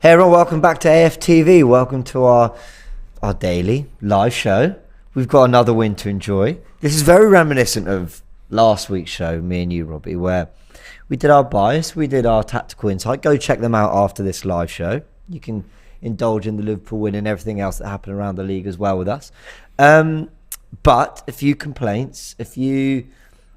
Hey everyone, welcome back to AFTV. Welcome to our daily live show. We've got another win to enjoy. This is very reminiscent of last week's show, me and you, Robbie, where we did our bias, we did our tactical insight. Go check them out after this live show. You can indulge in the Liverpool win and everything else that happened around the league as well with us. But a few complaints, a few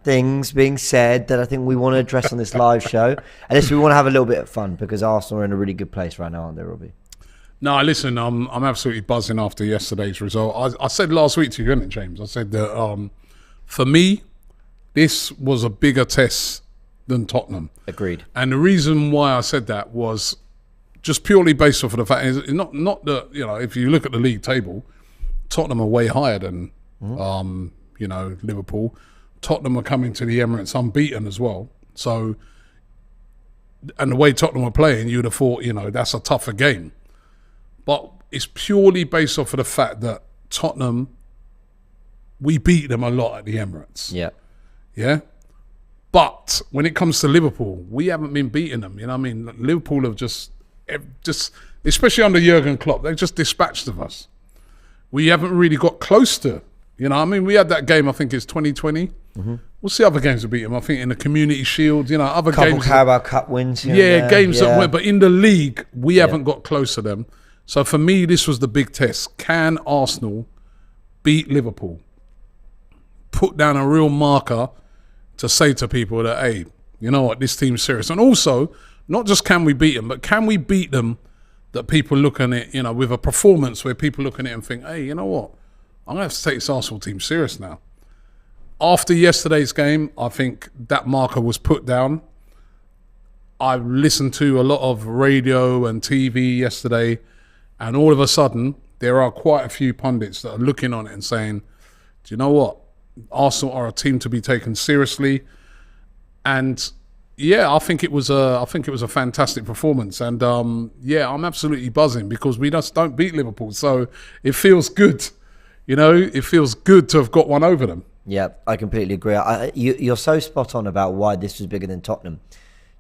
things being said that I think we want to address on this live show. And this, we want to have a little bit of fun because Arsenal are in a really good place right now, aren't they, Robbie? No, listen, I'm absolutely buzzing after yesterday's result. I said last week to you, didn't it, James? I said that for me, this was a bigger test than Tottenham. Agreed. And the reason why I said that was just purely based off of the fact is not that, you know, if you look at the league table, Tottenham are way higher than Liverpool. Tottenham are coming to the Emirates unbeaten as well. So, and the way Tottenham were playing, you'd have thought, you know, that's a tougher game. But it's purely based off of the fact that Tottenham, we beat them a lot at the Emirates. Yeah. Yeah? But when it comes to Liverpool, we haven't been beating them. You know what I mean? Liverpool have just, especially under Jurgen Klopp, they've just dispatched of us. We haven't really got close to, you know, I mean, we had that game, I think it's 2020. Mm-hmm. We'll see other games that beat them. I think in the Community Shield, you know, other couple games. Carabao Cup wins. Games that went, but in the league, we haven't got close to them. So for me, this was the big test. Can Arsenal beat Liverpool? Put down a real marker to say to people that, hey, you know what, this team's serious. And also, not just can we beat them, but can we beat them that people look at it, you know, with a performance where people look at it and think, hey, you know what, I'm going to have to take this Arsenal team serious now. After yesterday's game, I think that marker was put down. I listened to a lot of radio and TV yesterday, and all of a sudden, there are quite a few pundits that are looking on it and saying, do you know what? Arsenal are a team to be taken seriously. And yeah, I think it was a fantastic performance. And yeah, I'm absolutely buzzing because we just don't beat Liverpool. So it feels good. You know, it feels good to have got one over them. Yeah, I completely agree. You're so spot on about why this was bigger than Tottenham.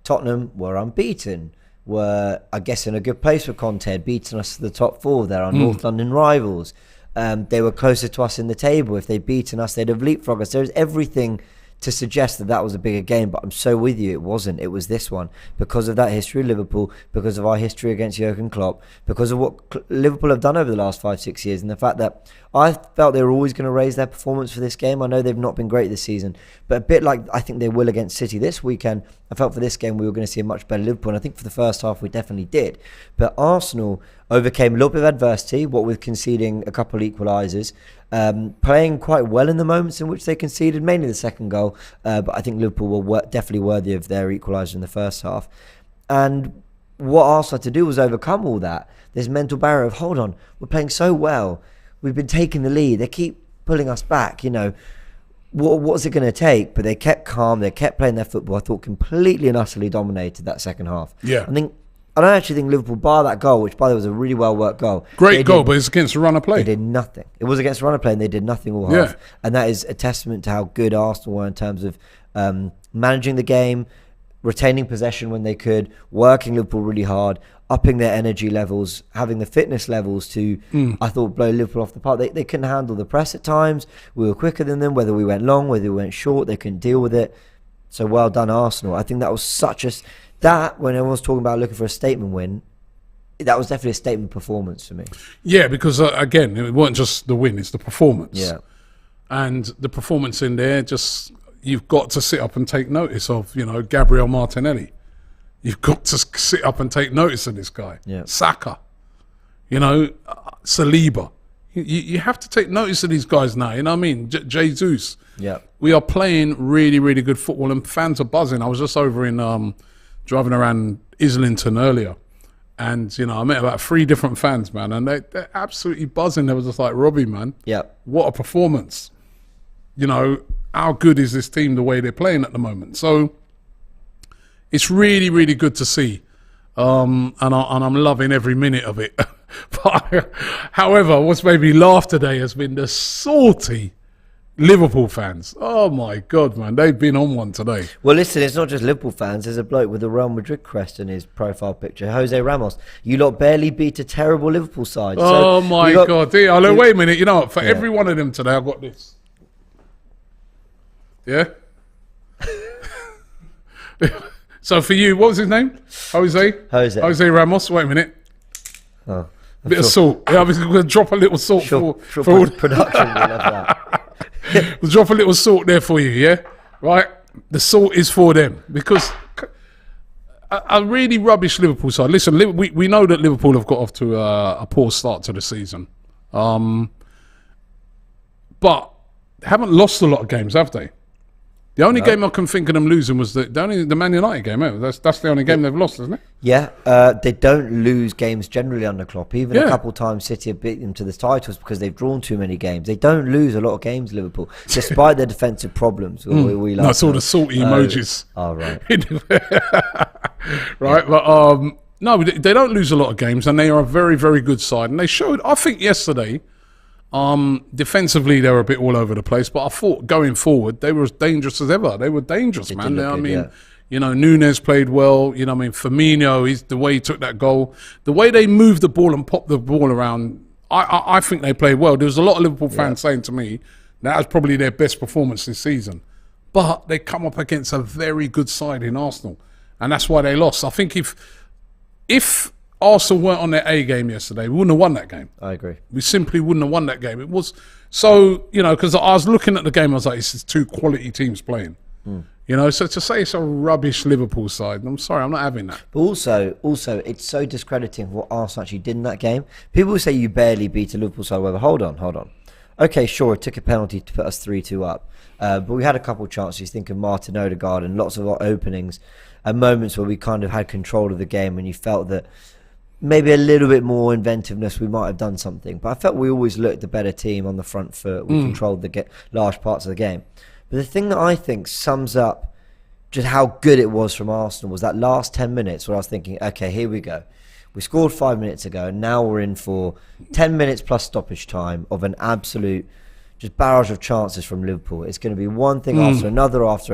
Tottenham were unbeaten, were, I guess, in a good place with Conte, beating us to the top four. They're our North London rivals. They were closer to us in the table. If they'd beaten us, they'd have leapfrogged us. There's everything to suggest that that was a bigger game, but I'm so with you. It wasn't. It was this one because of that history of Liverpool, because of our history against Jurgen Klopp, because of what Liverpool have done over the last 5-6 years, and the fact that I felt they were always going to raise their performance for this game. I know they've not been great this season, but a bit like I think they will against City this weekend, I felt for this game we were going to see a much better Liverpool, and I think for the first half we definitely did. But Arsenal overcame a little bit of adversity, what with conceding a couple of equalisers, playing quite well in the moments in which they conceded, mainly the second goal, but I think Liverpool were definitely worthy of their equaliser in the first half. And what Arsenal had to do was overcome all that. This mental barrier of, hold on, we're playing so well, we've been taking the lead, they keep pulling us back, you know, what's it going to take? But they kept calm, they kept playing their football. I thought completely and utterly dominated that second half. Yeah. I don't actually think Liverpool, bar that goal, which by the way was a really well worked goal. Great goal, but it's against the run of play. They did nothing. It was against the run of play and they did nothing all half. And that is a testament to how good Arsenal were in terms of managing the game, retaining possession when they could, working Liverpool really hard, upping their energy levels, having the fitness levels to, I thought, blow Liverpool off the park. They couldn't handle the press at times. We were quicker than them, whether we went long, whether we went short, they couldn't deal with it. So well done, Arsenal. I think that was such a... That, when everyone's talking about looking for a statement win, that was definitely a statement performance for me. Yeah, because again, it wasn't just the win, it's the performance. Yeah. And the performance in there, just, you've got to sit up and take notice of, you know, Gabriel Martinelli. You've got to sit up and take notice of this guy. Yeah. Saka. You know, Saliba. You have to take notice of these guys now, you know what I mean? Jesus. Yeah. We are playing really, really good football and fans are buzzing. I was just over in... driving around Islington earlier, and you know I met about 3 different fans, man, and they're absolutely buzzing. They was just like, Robbie, man, what a performance! You know, how good is this team the way they're playing at the moment? So it's really, really good to see, and I'm loving every minute of it. But, however, what's made me laugh today has been the salty Liverpool fans. Oh my God, man. They've been on one today. Well, listen, it's not just Liverpool fans. There's a bloke with a Real Madrid crest in his profile picture, Jose Ramos. You lot barely beat a terrible Liverpool side. Oh my God. Wait a minute. You know what? For every one of them today, I've got this. Yeah? So for you, what was his name? Jose Ramos. Wait a minute. Oh, bit of salt. Yeah, I was going to drop a little salt for production. We love that. We'll drop a little salt there for you, yeah? Right? The salt is for them because a really rubbish Liverpool side. Listen, we know that Liverpool have got off to a poor start to the season. But they haven't lost a lot of games, have they? The only game I can think of them losing was the Man United game. That's the only game they've lost, isn't it? Yeah, they don't lose games generally under Klopp. Even a couple times City have beat them to the titles because they've drawn too many games. They don't lose a lot of games, Liverpool, despite their defensive problems. We I saw the salty emojis. Oh, right. Right, but no, they don't lose a lot of games, and they are a very, very good side. And they showed, I think, yesterday. Defensively, they were a bit all over the place, but I thought going forward, they were as dangerous as ever. They were dangerous, man. You know, Nunes played well. You know, Firmino, the way he took that goal, the way they moved the ball and popped the ball around. I think they played well. There was a lot of Liverpool fans saying to me that was probably their best performance this season, but they come up against a very good side in Arsenal, and that's why they lost. I think if Arsenal weren't on their A game yesterday, we wouldn't have won that game. I agree. We simply wouldn't have won that game. It was so, because I was looking at the game, I was like, this is two quality teams playing. So to say it's a rubbish Liverpool side, I'm sorry, I'm not having that. But also, it's so discrediting what Arsenal actually did in that game. People say you barely beat a Liverpool side. Well, hold on. Okay, sure, it took a penalty to put us 3-2 up. But we had a couple of chances. Think of Martin Odegaard and lots of our openings and moments where we kind of had control of the game and you felt that maybe a little bit more inventiveness, we might have done something. But I felt we always looked the better team on the front foot. We controlled the large parts of the game. But the thing that I think sums up just how good it was from Arsenal was that last 10 minutes where I was thinking, okay, here we go. We scored 5 minutes ago, and now we're in for 10 minutes plus stoppage time of an absolute just barrage of chances from Liverpool. It's going to be one thing after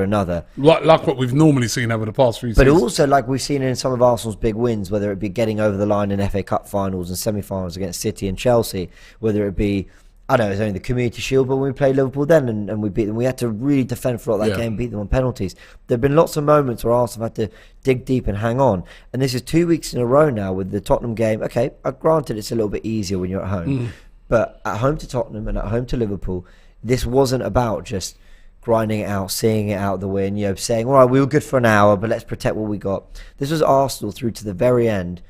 another. Like what we've normally seen over the past few seasons. But also like we've seen in some of Arsenal's big wins, whether it be getting over the line in FA Cup finals and semi-finals against City and Chelsea, whether it be, I don't know, it's only the Community Shield, but when we played Liverpool then and we beat them, we had to really defend for that game, beat them on penalties. There have been lots of moments where Arsenal had to dig deep and hang on. And this is 2 weeks in a row now with the Tottenham game. Okay, granted it's a little bit easier when you're at home. But at home to Tottenham and at home to Liverpool, this wasn't about just grinding it out, seeing it out the win, saying, all right, we were good for an hour, but let's protect what we got. This was Arsenal through to the very end,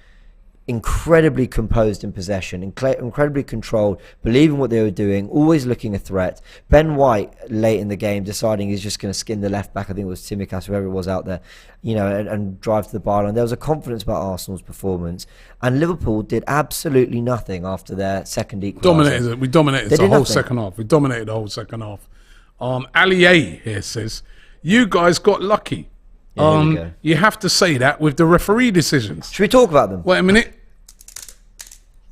incredibly composed in possession, incredibly controlled, believing what they were doing, always looking a threat. Ben White, late in the game, deciding he's just going to skin the left back, I think it was Tsimikas, whoever it was out there, and drive to the byline. There was a confidence about Arsenal's performance, and Liverpool did absolutely nothing after their second equaliser. We dominated the whole second half. We dominated the whole second half. Ali A here says, you guys got lucky. You have to say that with the referee decisions. Should we talk about them? Wait a minute.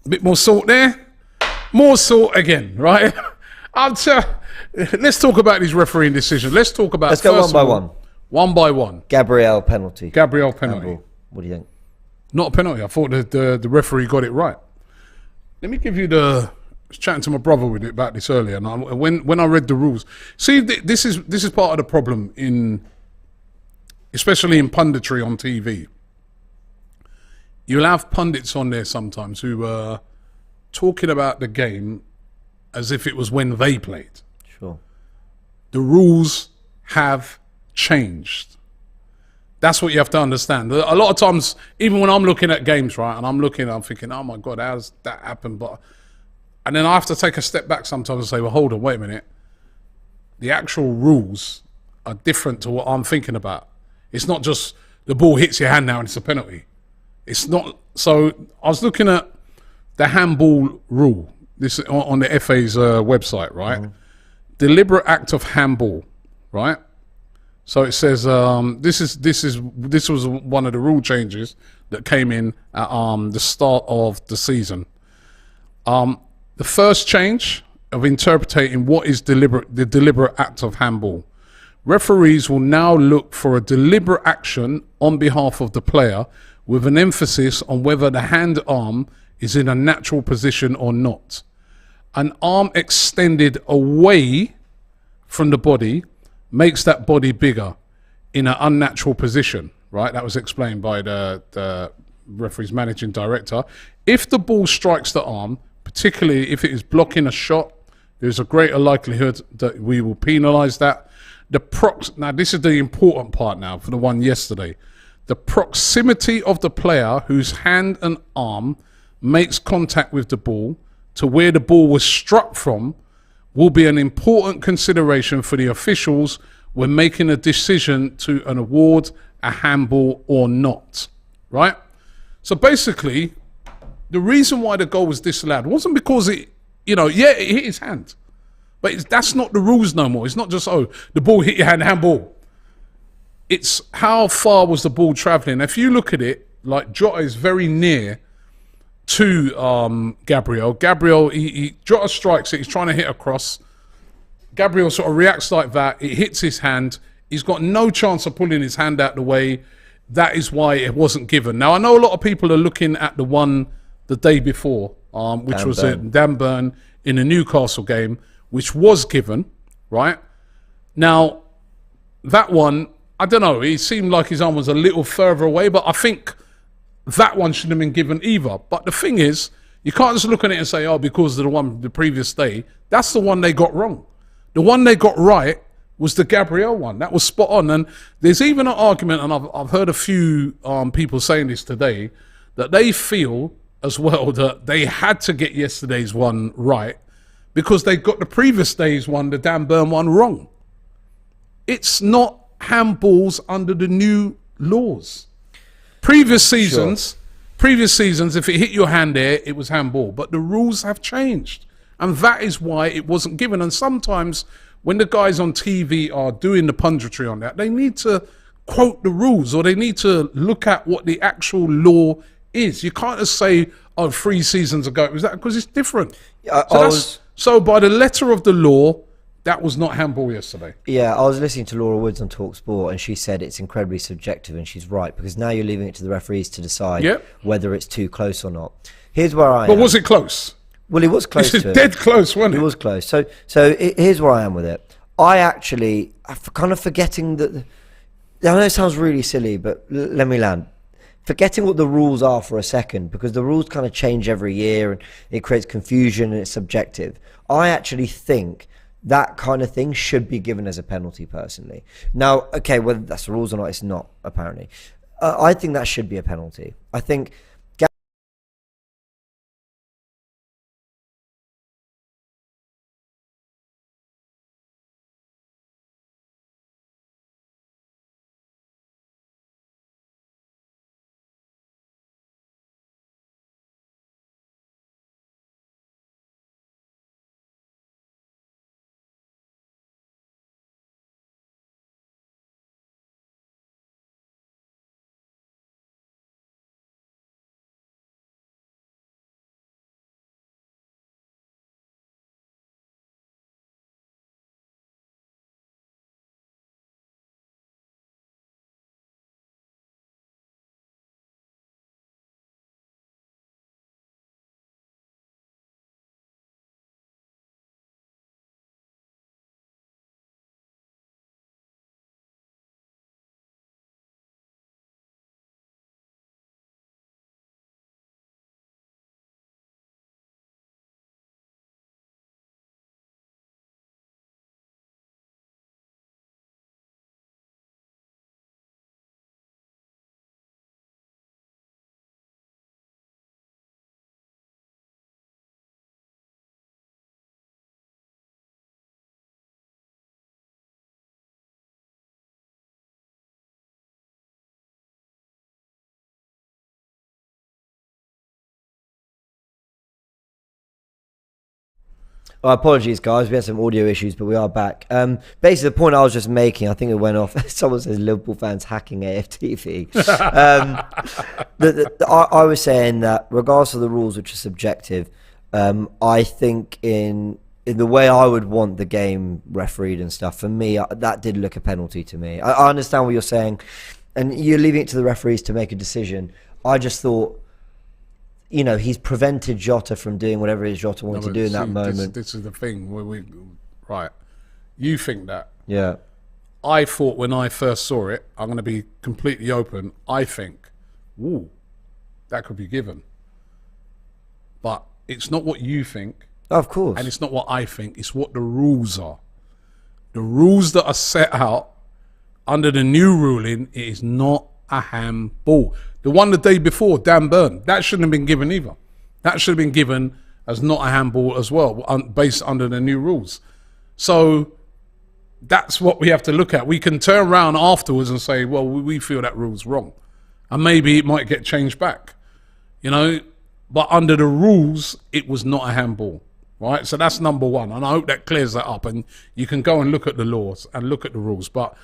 A bit more salt there. More salt again, right? Let's talk about these refereeing decisions. Let's talk about. Let's go one by one. One by one. Gabriel penalty. Handball. What do you think? Not a penalty. I thought the referee got it right. Let me give you I was chatting to my brother about this earlier, and when I read the rules, see, this is part of the problem especially in punditry on TV. You'll have pundits on there sometimes who are talking about the game as if it was when they played. Sure. The rules have changed. That's what you have to understand. A lot of times, even when I'm looking at games, right, and I'm thinking, oh my God, how does that happen? And then I have to take a step back sometimes and say, well, hold on, wait a minute. The actual rules are different to what I'm thinking about. It's not just the ball hits your hand now and it's a penalty. It's not. So I was looking at the handball rule. This on the FA's website, right? Deliberate act of handball, right? So it says this was one of the rule changes that came in at the start of the season. The first change of interpreting what is the deliberate act of handball. Referees will now look for a deliberate action on behalf of the player with an emphasis on whether the hand arm is in a natural position or not. An arm extended away from the body makes that body bigger in an unnatural position, right? That was explained by the referee's managing director. If the ball strikes the arm, particularly if it is blocking a shot, there's a greater likelihood that we will penalise that. Now, this is the important part now for the one yesterday. The proximity of the player whose hand and arm makes contact with the ball to where the ball was struck from will be an important consideration for the officials when making a decision to an award a handball or not, right? So basically, the reason why the goal was disallowed wasn't because it hit his hand. But that's not the rules no more. It's not just, the ball hit your hand, handball. It's how far was the ball travelling. If you look at it, like Jota is very near to Gabriel. Gabriel, Jota strikes it. He's trying to hit across. Gabriel sort of reacts like that. It hits his hand. He's got no chance of pulling his hand out the way. That is why it wasn't given. Now, I know a lot of people are looking at the one the day before, which was Dan Burn in the Newcastle game, which was given, right? Now, that one, I don't know, it seemed like his arm was a little further away, but I think that one shouldn't have been given either. But the thing is, you can't just look at it and say, because of the one the previous day. That's the one they got wrong. The one they got right was the Gabriel one. That was spot on. And there's even an argument, and I've heard a few people saying this today, that they feel as well that they had to get yesterday's one right because they got the previous day's one, the Dan Burn one, wrong. It's not handballs under the new laws. Previous seasons, if it hit your hand there, it was handball. But the rules have changed. And that is why it wasn't given. And sometimes when the guys on TV are doing the punditry on that, they need to quote the rules or they need to look at what the actual law is. You can't just say, 3 seasons ago it was that, because it's different. So by the letter of the law, that was not handball yesterday. Yeah, I was listening to Laura Woods on TalkSport, and she said it's incredibly subjective, and she's right, because now you're leaving it to the referees to decide whether it's too close or not. Here's where I am. But was it close? Well, it was close to it. It was dead close, wasn't it? It was close. So here's where I am with it. I'm kind of forgetting that. I know it sounds really silly, but let me land. Forgetting what the rules are for a second, because the rules kind of change every year and it creates confusion and it's subjective. I actually think that kind of thing should be given as a penalty, personally. Now, okay, whether that's the rules or not, it's not, apparently. I think that should be a penalty. I think apologies, guys. We had some audio issues, but we are back. Basically, the point I was just making, I think it went off. Someone says Liverpool fans hacking AFTV. I was saying that regardless of the rules, which are subjective, I think in in the way I would want the game refereed and stuff, for me, that did look a penalty to me. I understand what you're saying, and you're leaving it to the referees to make a decision. I just thought, you know, he's prevented Jota from doing whatever it is Jota wanted to do in that moment. This is the thing. Right. You think that. Yeah. I thought when I first saw it, I'm going to be completely open, I think, ooh, that could be given. But it's not what you think. Of course. And it's not what I think. It's what the rules are. The rules that are set out under the new ruling, it is not a handball. The one the day before, Dan Burn, that shouldn't have been given either. That should have been given as not a handball as well, based under the new rules. So that's what we have to look at. We can turn around afterwards and say, well, we feel that rule's wrong. And maybe it might get changed back, you know. But under the rules, it was not a handball, right? So that's number one. And I hope that clears that up. And you can go and look at the laws and look at the rules. But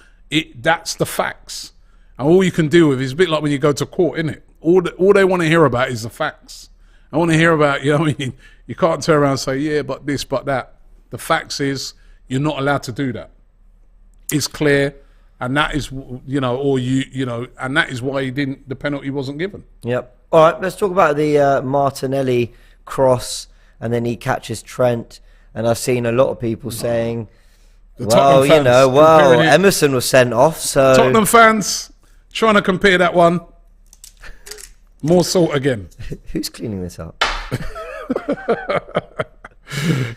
that's the facts. And all you can do with it is a bit like when you go to court, isn't it? All they want to hear about is the facts. I want to hear about, you know what I mean? You can't turn around and say, yeah, but this, but that. The facts is you're not allowed to do that. It's clear. And that is, you know, or you know, and that is why the penalty wasn't given. Yep. All right, let's talk about the Martinelli cross, and then he catches Trent. And I've seen a lot of people saying, well, you know, well, Emerson was sent off, so... Tottenham fans trying to compare that one. More salt again. Who's cleaning this up?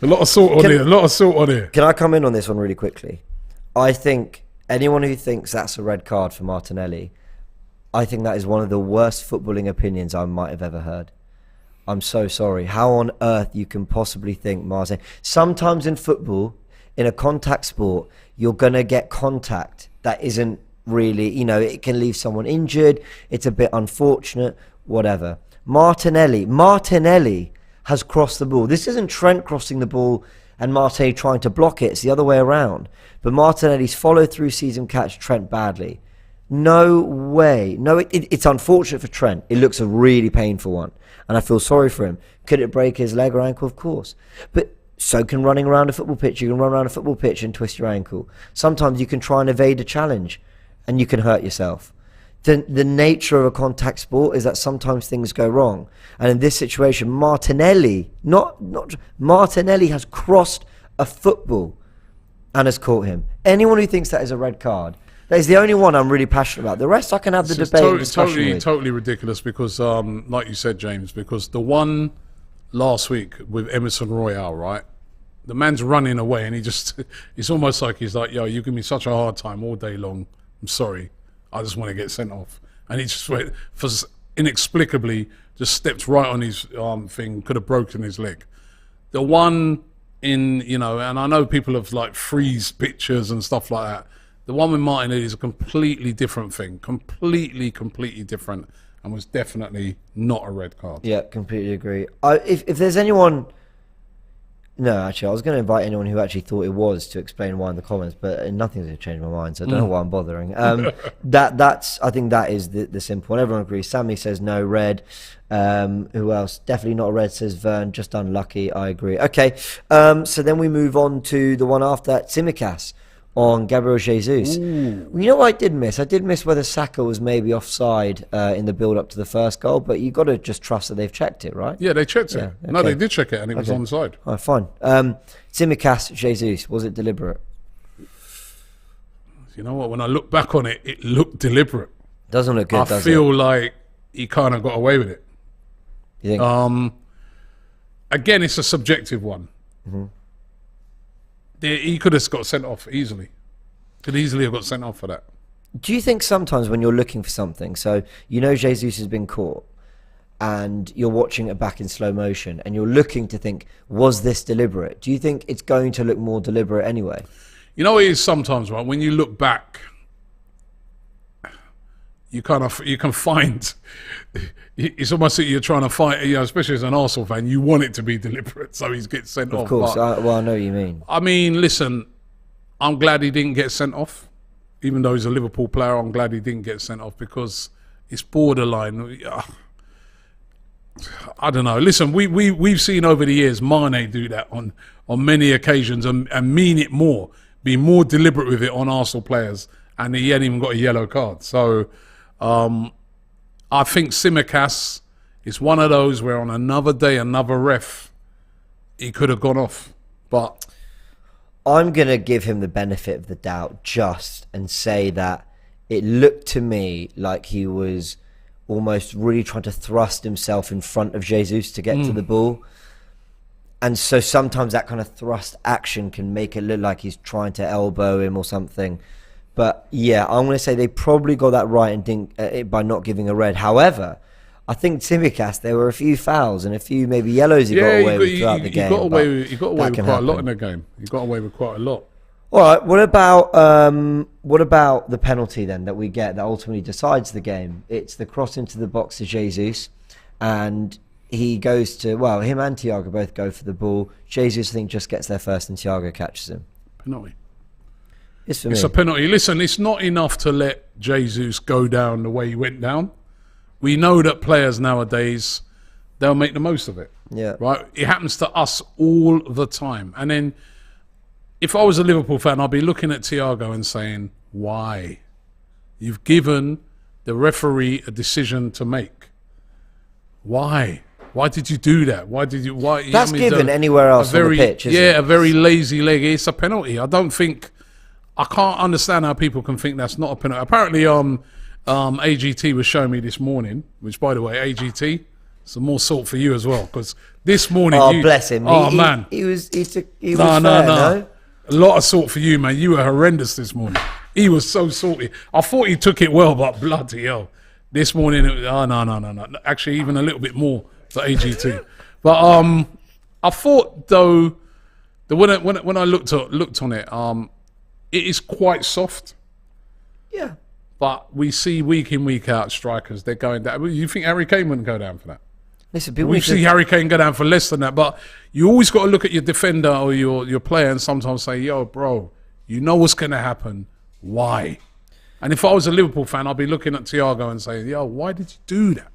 A lot of salt on here, a lot of salt on here. Can I come in on this one really quickly? I think anyone who thinks that's a red card for Martinelli, I think that is one of the worst footballing opinions I might have ever heard. I'm so sorry. How on earth you can possibly think Martin? Sometimes in football, in a contact sport, you're going to get contact that isn't really, you know, it can leave someone injured. It's a bit unfortunate, whatever. Martinelli has crossed the ball. This isn't Trent crossing the ball and Martinelli trying to block it. It's the other way around. But Martinelli's followed through season catch Trent badly. No way. No, it's unfortunate for Trent. It looks a really painful one. And I feel sorry for him. Could it break his leg or ankle? Of course. But so can running around a football pitch. You can run around a football pitch and twist your ankle. Sometimes you can try and evade a challenge and you can hurt yourself. The nature of a contact sport is that sometimes things go wrong. And in this situation, Martinelli has crossed a football and has caught him. Anyone who thinks that is a red card, that is the only one I'm really passionate about. The rest I can have the debate and discussion with. Totally ridiculous because, like you said, James, because the one last week with Emerson Royale, right? The man's running away and it's almost like he's like, yo, you give me such a hard time all day long. I'm sorry. I just want to get sent off. And he just went, inexplicably, just stepped right on his thing, could have broken his leg. The one in, you know, and I know people have like freeze pictures and stuff like that. The one with Martinelli is a completely different thing. Completely different. And was definitely not a red card. Yeah, completely agree. If there's anyone... No, actually, I was going to invite anyone who actually thought it was to explain why in the comments, but nothing's going to change my mind, so I don't know why I'm bothering. I think that is the simple one. Everyone agrees. Sammy says no, red. Who else? Definitely not a red, says Vern. Just unlucky. I agree. Okay, so then we move on to the one after that, Tsimikas on Gabriel Jesus. Ooh. You know what I did miss? I did miss whether Saka was maybe offside in the build-up to the first goal, but you've got to just trust that they've checked it, right? Yeah, they checked it. Yeah, okay. No, they did check it, and it was onside. Oh, fine. Tsimikas, Jesus, was it deliberate? You know what? When I look back on it, it looked deliberate. Doesn't look good, does it? I feel like he kind of got away with it. You think? Again, it's a subjective one. Mm-hmm. He could have got sent off easily. Could easily have got sent off for that. Do you think sometimes when you're looking for something, so you know Jesus has been caught and you're watching it back in slow motion and you're looking to think, was this deliberate? Do you think it's going to look more deliberate anyway? You know, it is sometimes, right? When you look back, you can find, it's almost like you're trying to find, you know, especially as an Arsenal fan, you want it to be deliberate, so he gets sent off. Of course, I know what you mean. I mean, listen, I'm glad he didn't get sent off. Even though he's a Liverpool player, I'm glad he didn't get sent off because it's borderline. I don't know. Listen, we've seen over the years Mane do that on many occasions and mean it more, be more deliberate with it on Arsenal players, and he hadn't even got a yellow card. So I think Tsimikas is one of those where on another day, another ref, he could have gone off. But I'm going to give him the benefit of the doubt and say that it looked to me like he was almost really trying to thrust himself in front of Jesus to get to the ball. And so sometimes that kind of thrust action can make it look like he's trying to elbow him or something. But yeah, I'm going to say they probably got that right and by not giving a red. However, I think Tsimikas, there were a few fouls and a few maybe yellows he got away with throughout the game. He got away with quite a lot in the game. He got away with quite a lot. All right, what about the penalty then that we get that ultimately decides the game? It's the cross into the box to Jesus, and he goes to, well, him and Thiago both go for the ball. Jesus, I think, just gets there first and Thiago catches him. Penalty. It's a penalty. Listen, it's not enough to let Jesus go down the way he went down. We know that players nowadays, they'll make the most of it. Yeah. Right? It happens to us all the time. And then if I was a Liverpool fan, I'd be looking at Thiago and saying, why? You've given the referee a decision to make. Why? Why did you do that? That's given anywhere else on the pitch, isn't it? A very lazy leg. It's a penalty. I can't understand how people can think that's not a penalty. Apparently, AGT was showing me this morning, which, by the way, AGT, some more salt for you as well, because this morning... bless him. Man. He was fair. A lot of salt for you, man. You were horrendous this morning. He was so salty. I thought he took it well, but bloody hell. This morning, no. Actually, even a little bit more for AGT. But I thought, though, that when I looked on it, it is quite soft. Yeah. But we see week in, week out strikers, they're going down. You think Harry Kane wouldn't go down for that? Listen, we see Harry Kane go down for less than that, but you always got to look at your defender or your player and sometimes say, yo, bro, you know what's going to happen. Why? And if I was a Liverpool fan, I'd be looking at Thiago and saying, yo, why did you do that?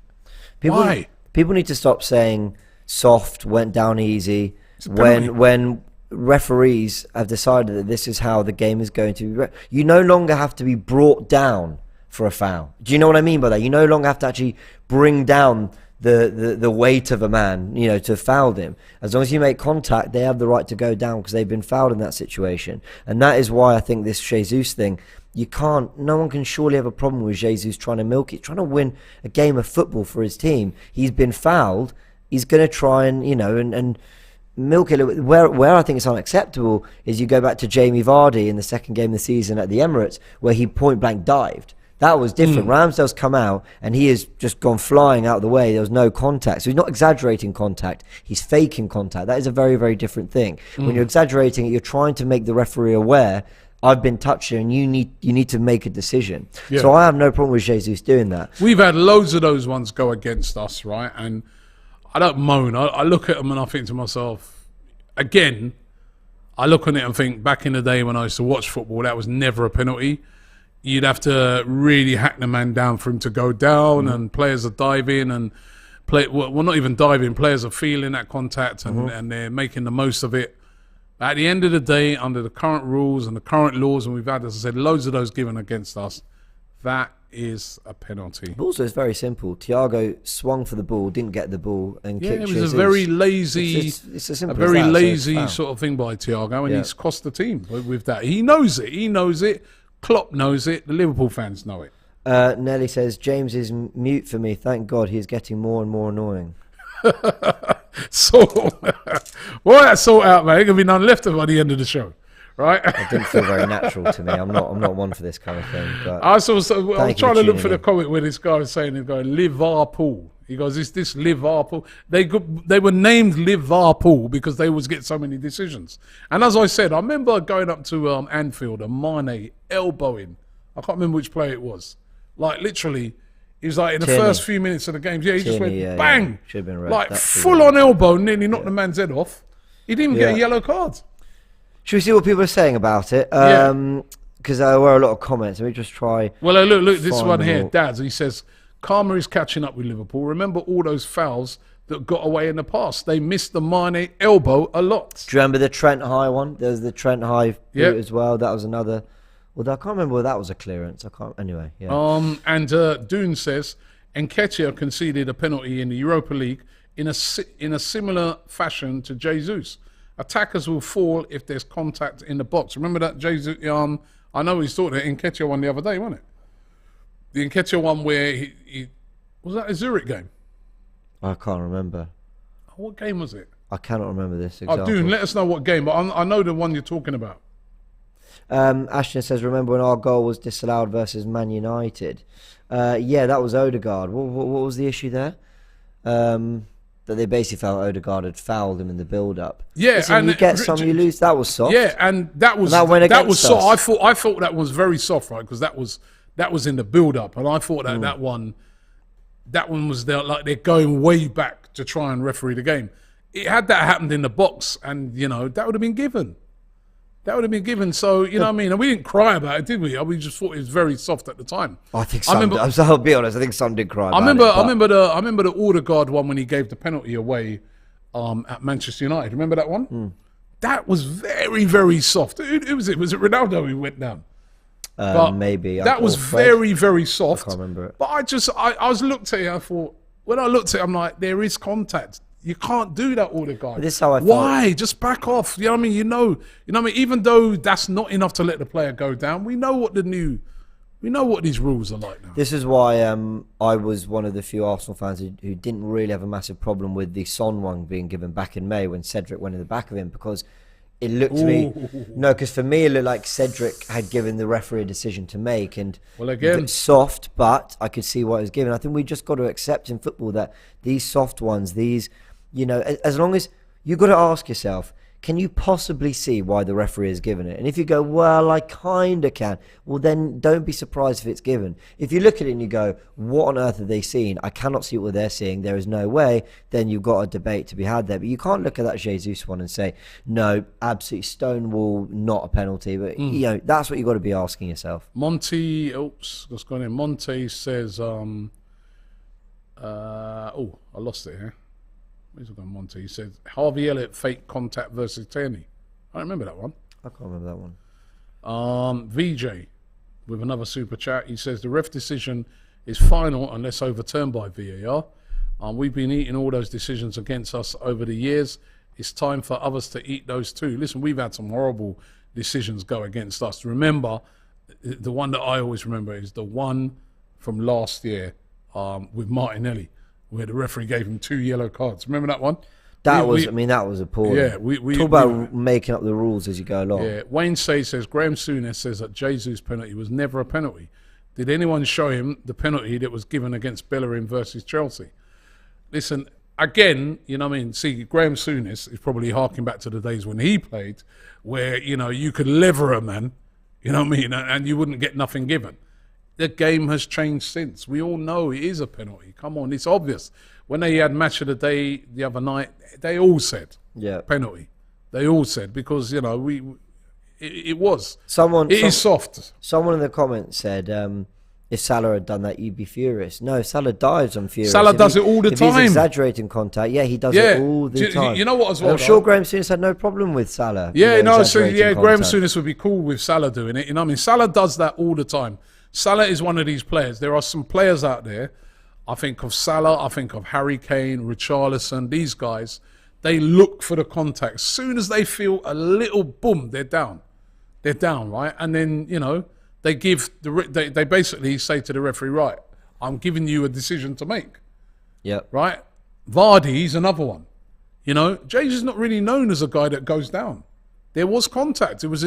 Why? People need to stop saying soft, went down easy. When referees have decided that this is how the game is going to be, you no longer have to be brought down for a foul. Do you know what I mean by that? You no longer have to actually bring down the weight of a man, to foul them. As long as you make contact, they have the right to go down because they've been fouled in that situation. And that is why I think this Jesus thing, no one can surely have a problem with Jesus trying to milk it, trying to win a game of football for his team. He's been fouled. He's going to try and, and milk it a little bit. Where I think it's unacceptable is you go back to Jamie Vardy in the second game of the season at the Emirates, where he point blank dived. That was different. Ramsdale's come out and he has just gone flying out of the way. There was no contact. So he's not exaggerating contact. He's faking contact. That is a very, very different thing. When you're exaggerating it, you're trying to make the referee aware, I've been touched here and you need to make a decision. Yeah. So I have no problem with Jesus doing that. We've had loads of those ones go against us, right? And I don't moan. I look at them and I think to myself, again, I look on it and think back in the day when I used to watch football, that was never a penalty. You'd have to really hack the man down for him to go down, and players are diving and not even diving. Players are feeling that contact and they're making the most of it. But at the end of the day, under the current rules and the current laws, and we've had, as I said, loads of those given against us, that is a penalty. But also, it's very simple. Thiago swung for the ball, didn't get the ball, and kicked. It was a very lazy, sort of thing by Thiago, and he's cost the team with that. He knows it. He knows it. Klopp knows it. The Liverpool fans know it. Nelly says, James is mute for me. Thank God, he's getting more and more annoying. That sort out, mate. There's going to be none left by the end of the show. Right? It didn't feel very natural to me. I'm not one for this kind of thing. But I was trying to look for the comment where this guy was saying, he's going, Liverpool. He goes, is this Liverpool? They were named Liverpool because they always get so many decisions. And as I said, I remember going up to Anfield and Mane elbowing. I can't remember which player it was. Like, literally, he was like in the first few minutes of the game. Yeah, he just went bang. Yeah. Should have been red. Like, full-on elbow, nearly knocked the man's head off. He didn't even get a yellow card. Should we see what people are saying about it? Because there were a lot of comments. Let me just try. Well, look, this one here, Dads. He says, Karma is catching up with Liverpool. Remember all those fouls that got away in the past. They missed the Mane elbow a lot. Do you remember the Trent High one? There's the Trent High boot as well. That was another. Well, I can't remember whether that was a clearance. I can't. Anyway, yeah. And Dune says Nketiah conceded a penalty in the Europa League in a similar fashion to Jesus. Attackers will fall if there's contact in the box. Remember that Jesus? I know he's talking about Nketiah one the other day, wasn't it? The Nketiah one where he was that a Zurich game? I can't remember. What game was it? I cannot remember this example. Dune, let us know what game, but I know the one you're talking about. Ashton says, remember when our goal was disallowed versus Man United? Yeah, that was Odegaard. What was the issue there? That they basically felt Odegaard had fouled him in the build-up. Yeah, listen, and you get some, you lose. That was soft. Yeah, and that was soft. I thought that was very soft, right? Because that was in the build-up, and I thought that one was there, like they're going way back to try and referee the game. Had that happened in the box, and that would have been given. That would have been given. So you know what I mean. And we didn't cry about it, did we? We just thought it was very soft at the time. I think some. I'll be honest. I think some did cry. I remember the Odegaard one when he gave the penalty away at Manchester United. Remember that one? That was very, very soft. Who was it? Was it Ronaldo who went down? Maybe. That was very, very soft. I can't remember it. But I was looked at it. I thought when I looked at it, I'm like, there is contact. You can't do that, Odegaard. This is how I felt. Why? Just back off. You know what I mean? You know what I mean? Even though that's not enough to let the player go down, we know what these rules are like now. This is why I was one of the few Arsenal fans who didn't really have a massive problem with the Son one being given back in May when Cedric went in the back of him, because it looked to me, because for me it looked like Cedric had given the referee a decision to make, and again, soft, but I could see what it was given. I think we just got to accept in football that these soft ones, as long as you've got to ask yourself, can you possibly see why the referee has given it? And if you go, well, I kind of can, well, then don't be surprised if it's given. If you look at it and you go, what on earth have they seen? I cannot see what they're seeing. There is no way. Then you've got a debate to be had there. But you can't look at that Jesus one and say, no, absolutely stonewall, not a penalty. But, that's what you've got to be asking yourself. Monty, what's going on? Monty says, I lost it here. Where's it gone, Monty? He said Harvey Elliott fake contact versus Tierney. I remember that one. I can't remember that one. VJ with another super chat. He says the ref decision is final unless overturned by VAR. We've been eating all those decisions against us over the years. It's time for others to eat those too. Listen, we've had some horrible decisions go against us. Remember, the one that I always remember is the one from last year with Martinelli, where the referee gave him 2 yellow cards. Remember that one? That was appalling. Yeah, talk about making up the rules as you go along. Yeah, Wayne says Graham Souness says that Jesus' penalty was never a penalty. Did anyone show him the penalty that was given against Bellerin versus Chelsea? Listen, again, see, Graham Souness is probably harking back to the days when he played, where, you could lever a man, and you wouldn't get nothing given. The game has changed since. We all know it is a penalty. Come on, it's obvious. When they had match of the day the other night, they all said penalty. They all said, because it was. It is soft. Someone in the comments said, if Salah had done that, you'd be furious. No, Salah dives on furious. Salah does it all the time. If he's exaggerating contact, he does it all the time. You know what as well? I'm sure Graham Souness had no problem with Salah. Graham Souness would be cool with Salah doing it. Salah does that all the time. Salah is one of these players. There are some players out there. I think of Salah. I think of Harry Kane, Richarlison. These guys, they look for the contact. As soon as they feel a little boom, they're down. They're down, right? And then they they basically say to the referee, right, I'm giving you a decision to make. Yeah. Right. Vardy's another one. Jay's not really known as a guy that goes down. There was contact. It was,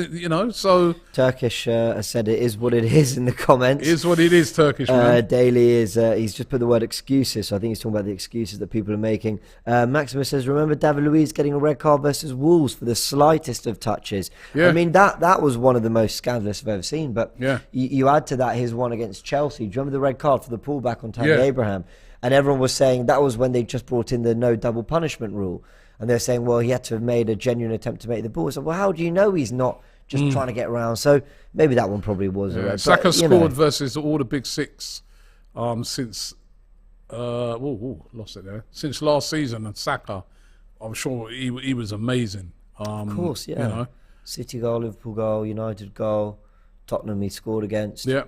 so... Turkish said it is what it is in the comments. It is what it is, Turkish, man. Daly is, he's just put the word excuses, so I think he's talking about the excuses that people are making. Maximus says, remember David Luiz getting a red card versus Wolves for the slightest of touches? Yeah. I mean, that was one of the most scandalous I've ever seen, but you add to that his one against Chelsea. Do you remember the red card for the pullback on Tammy Abraham? And everyone was saying that was when they just brought in the no double punishment rule. And they're saying, well, he had to have made a genuine attempt to make the ball. So, well, how do you know he's not just trying to get around? So maybe that one probably was. Saka scored versus all the big six since Lost it there. Since last season, and Saka, I'm sure he was amazing. Of course, yeah. You know. City goal, Liverpool goal, United goal, Tottenham he scored against. Yeah.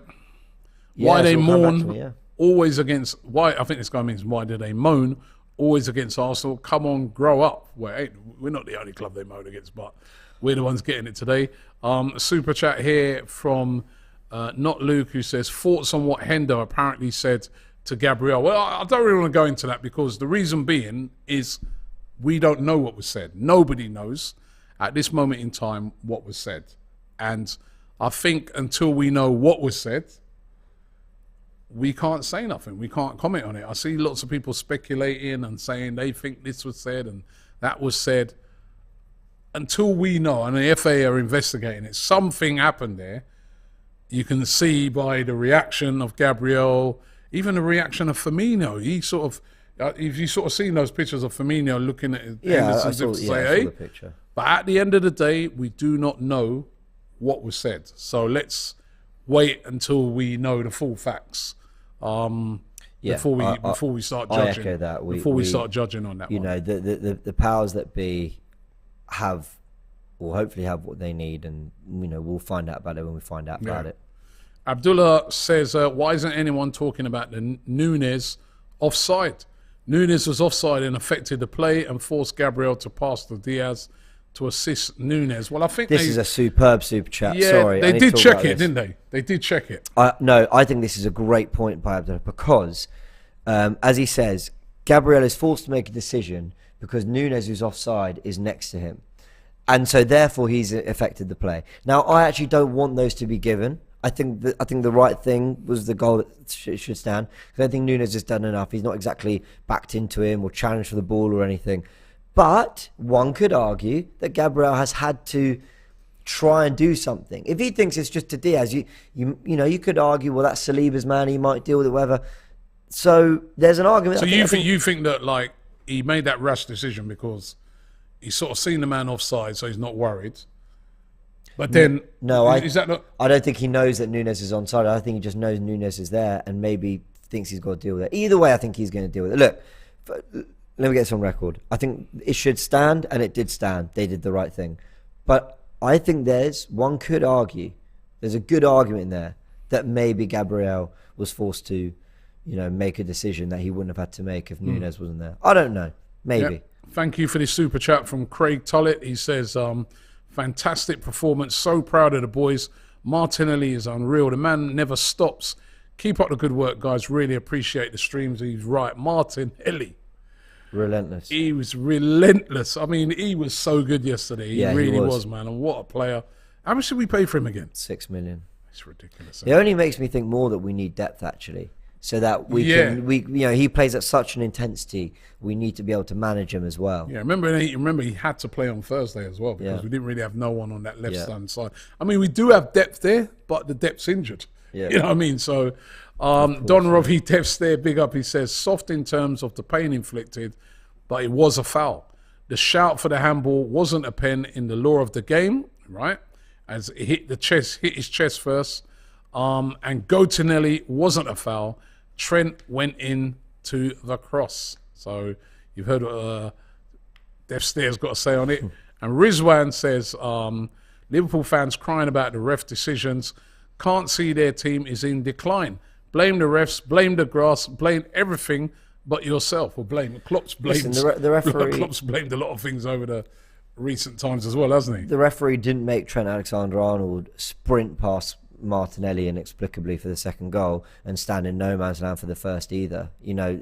Yeah, Why they it's all come back mourn to me, yeah. always against, why, I think this guy means why do they moan always against Arsenal? Come on, grow up. Well, we're not the only club they moan against, but we're the ones getting it today. Super chat here from not Luke, who says, thoughts on what Hendo apparently said to Gabriel. Well, I don't really want to go into that because the reason being is we don't know what was said. Nobody knows at this moment in time what was said. And I think until we know what was said, we can't say nothing. We can't comment on it. I see lots of people speculating and saying they think this was said and that was said. Until we know, and the FA are investigating it, something happened there. You can see by the reaction of Gabriel, even the reaction of Firmino. He sort of, if you sort of seen those pictures of Firmino looking at Henderson as if to say, hey. The picture. But at the end of the day, we do not know what was said. So let's wait until we know the full facts. Before we start judging. I echo that. Before we start judging on that. You know, the powers that be have, or hopefully have, what they need, and you know, we'll find out about it when we find out about it. Abdullah says, why isn't anyone talking about the Núñez offside? Núñez was offside and affected the play and forced Gabriel to pass to Diaz to assist Núñez. Well, I think this is a superb super chat. Yeah, Sorry, they did check it, didn't they? They did check it. No, I think this is a great point by Abdullah because, as he says, Gabriel is forced to make a decision because Núñez, who's offside, is next to him. And so therefore he's affected the play. Now, I actually don't want those to be given. I think the right thing was the goal that should stand. I don't think Núñez has done enough. He's not exactly backed into him or challenged for the ball or anything. But one could argue that Gabriel has had to try and do something. If he thinks it's just to Diaz, you know, you could argue, well, that's Saliba's man, he might deal with it, whatever. So there's an argument. So you think that like he made that rash decision because he's sort of seen the man offside, so he's not worried. But then, is that not? I don't think he knows that Núñez is onside. I think he just knows Núñez is there and maybe thinks he's got to deal with it. Either way, I think he's going to deal with it. Look, let me get this on record. I think it should stand, and it did stand. They did the right thing. But I think one could argue, there's a good argument there that maybe Gabriel was forced to, you know, make a decision that he wouldn't have had to make if Núñez wasn't there. I don't know. Maybe. Yep. Thank you for this super chat from Craig Tullett. He says, fantastic performance. So proud of the boys. Martinelli is unreal. The man never stops. Keep up the good work, guys. Really appreciate the streams. He's right. Martinelli. Relentless. He was relentless. I mean, he was so good yesterday. He really was, man. And what a player. How much did we pay for him again? 6 million. It's ridiculous. It only makes me think more that we need depth, actually. So that we can, you know, he plays at such an intensity. We need to be able to manage him as well. Yeah, remember he had to play on Thursday as well because we didn't really have no one on that left-hand side. I mean, we do have depth there, but the depth's injured. Yeah. You know what I mean? So, Don Robbie depth's there, big up. He says, soft in terms of the pain inflicted, but it was a foul. The shout for the handball wasn't a pen in the law of the game, right? As it hit his chest first. And Gotinelli wasn't a foul. Trent went in to the cross. So you've heard what Def Stair's got to say on it. And Rizwan says, Liverpool fans crying about the ref decisions, can't see their team is in decline. Blame the refs, blame the grass, blame everything but yourself. Or blame Klopp's blamed. The referee. Klopp's blamed a lot of things over the recent times as well, hasn't he? The referee didn't make Trent Alexander-Arnold sprint past Martinelli inexplicably for the second goal and stand in no man's land for the first either. You know,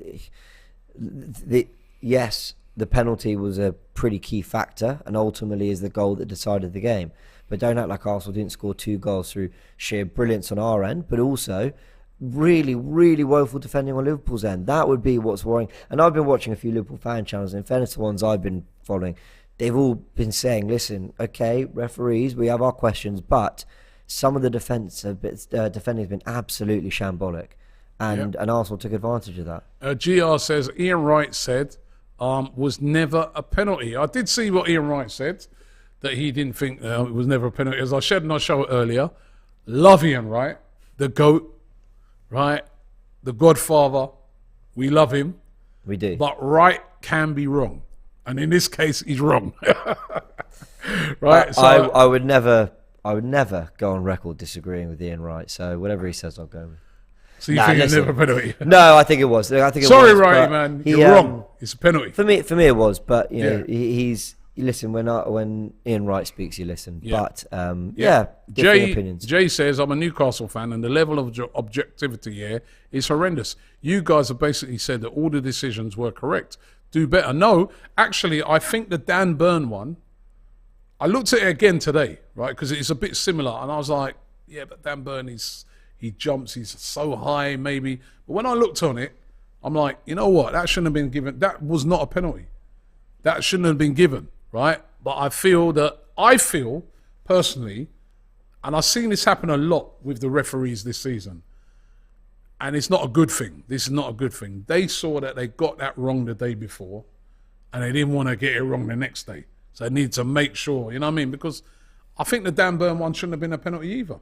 yes, the penalty was a pretty key factor and ultimately is the goal that decided the game. But don't act like Arsenal didn't score 2 goals through sheer brilliance on our end, but also really, really woeful defending on Liverpool's end. That would be what's worrying. And I've been watching a few Liverpool fan channels, and in fairness to the ones I've been following, they've all been saying, listen, okay, referees, we have our questions, but some of the defending has been absolutely shambolic, and Arsenal took advantage of that. GR says, Ian Wright said, was never a penalty. I did see what Ian Wright said, that he didn't think it was never a penalty. As I shared in our show earlier, love Ian Wright, the GOAT, right? The Godfather. We love him. We do. But right can be wrong. And in this case, he's wrong. Right? So I would never go on record disagreeing with Ian Wright. So whatever he says, I'll go with. So you think it's never a penalty? No, I think it was. Sorry, Wrighty, man. You're wrong. It's a penalty. For me, it was. But you know, he's. You listen when Ian Wright speaks, you listen. Yeah. But different opinions. Jay says, I'm a Newcastle fan, and the level of objectivity here is horrendous. You guys have basically said that all the decisions were correct. Do better. No, actually, I think the Dan Burn one, I looked at it again today, right? Because it's a bit similar. And I was like, yeah, but Dan Burn, he jumps, he's so high, maybe. But when I looked on it, I'm like, you know what? That shouldn't have been given. That was not a penalty. That shouldn't have been given. Right, but I feel personally, and I've seen this happen a lot with the referees this season, and it's not a good thing. This is not a good thing. They saw that they got that wrong the day before, and they didn't want to get it wrong the next day. So they need to make sure, you know what I mean? Because I think the Dan Burn one shouldn't have been a penalty either.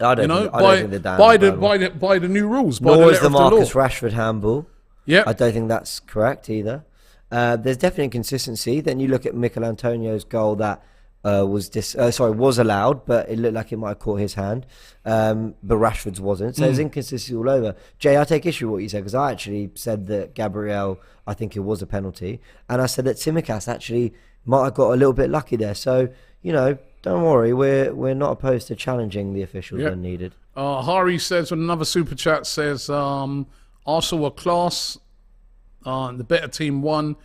I don't think the Dan Burn one. By the new rules. Nor is the Marcus Rashford handball. Yeah, I don't think that's correct either. There's definitely inconsistency. Then you look at Mikel Antonio's goal that was allowed, but it looked like it might have caught his hand, but Rashford's wasn't. So there's inconsistency all over. Jay, I take issue with what you said, because I actually said that Gabriel, I think it was a penalty, and I said that Tsimikas actually might have got a little bit lucky there. So don't worry, we're not opposed to challenging the officials when needed. Hari says, with another super chat, says Arsenal were class. The better team won.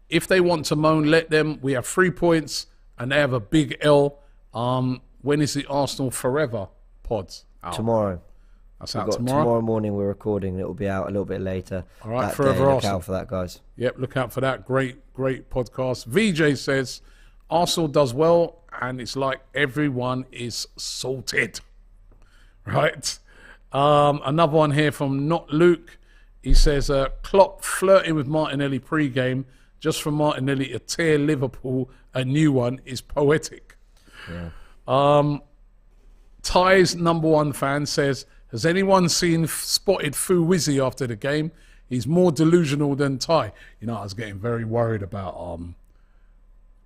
If they want to moan, let them. We have 3 points and they have a big L. When is the Arsenal Forever pods out? Tomorrow. That's out tomorrow? Tomorrow morning we're recording. It will be out a little bit later. All right, Forever Arsenal. Look out for that, guys. Yep, look out for that. Great podcast. VJ says, Arsenal does well and it's like everyone is salted. Right? Another one here from Not Luke. He says, Klopp flirting with Martinelli pre-game just for Martinelli to tear Liverpool a new one is poetic. Yeah. Ty's number one fan says, has anyone spotted Fu Wizzy after the game? He's more delusional than Ty. I was getting very worried about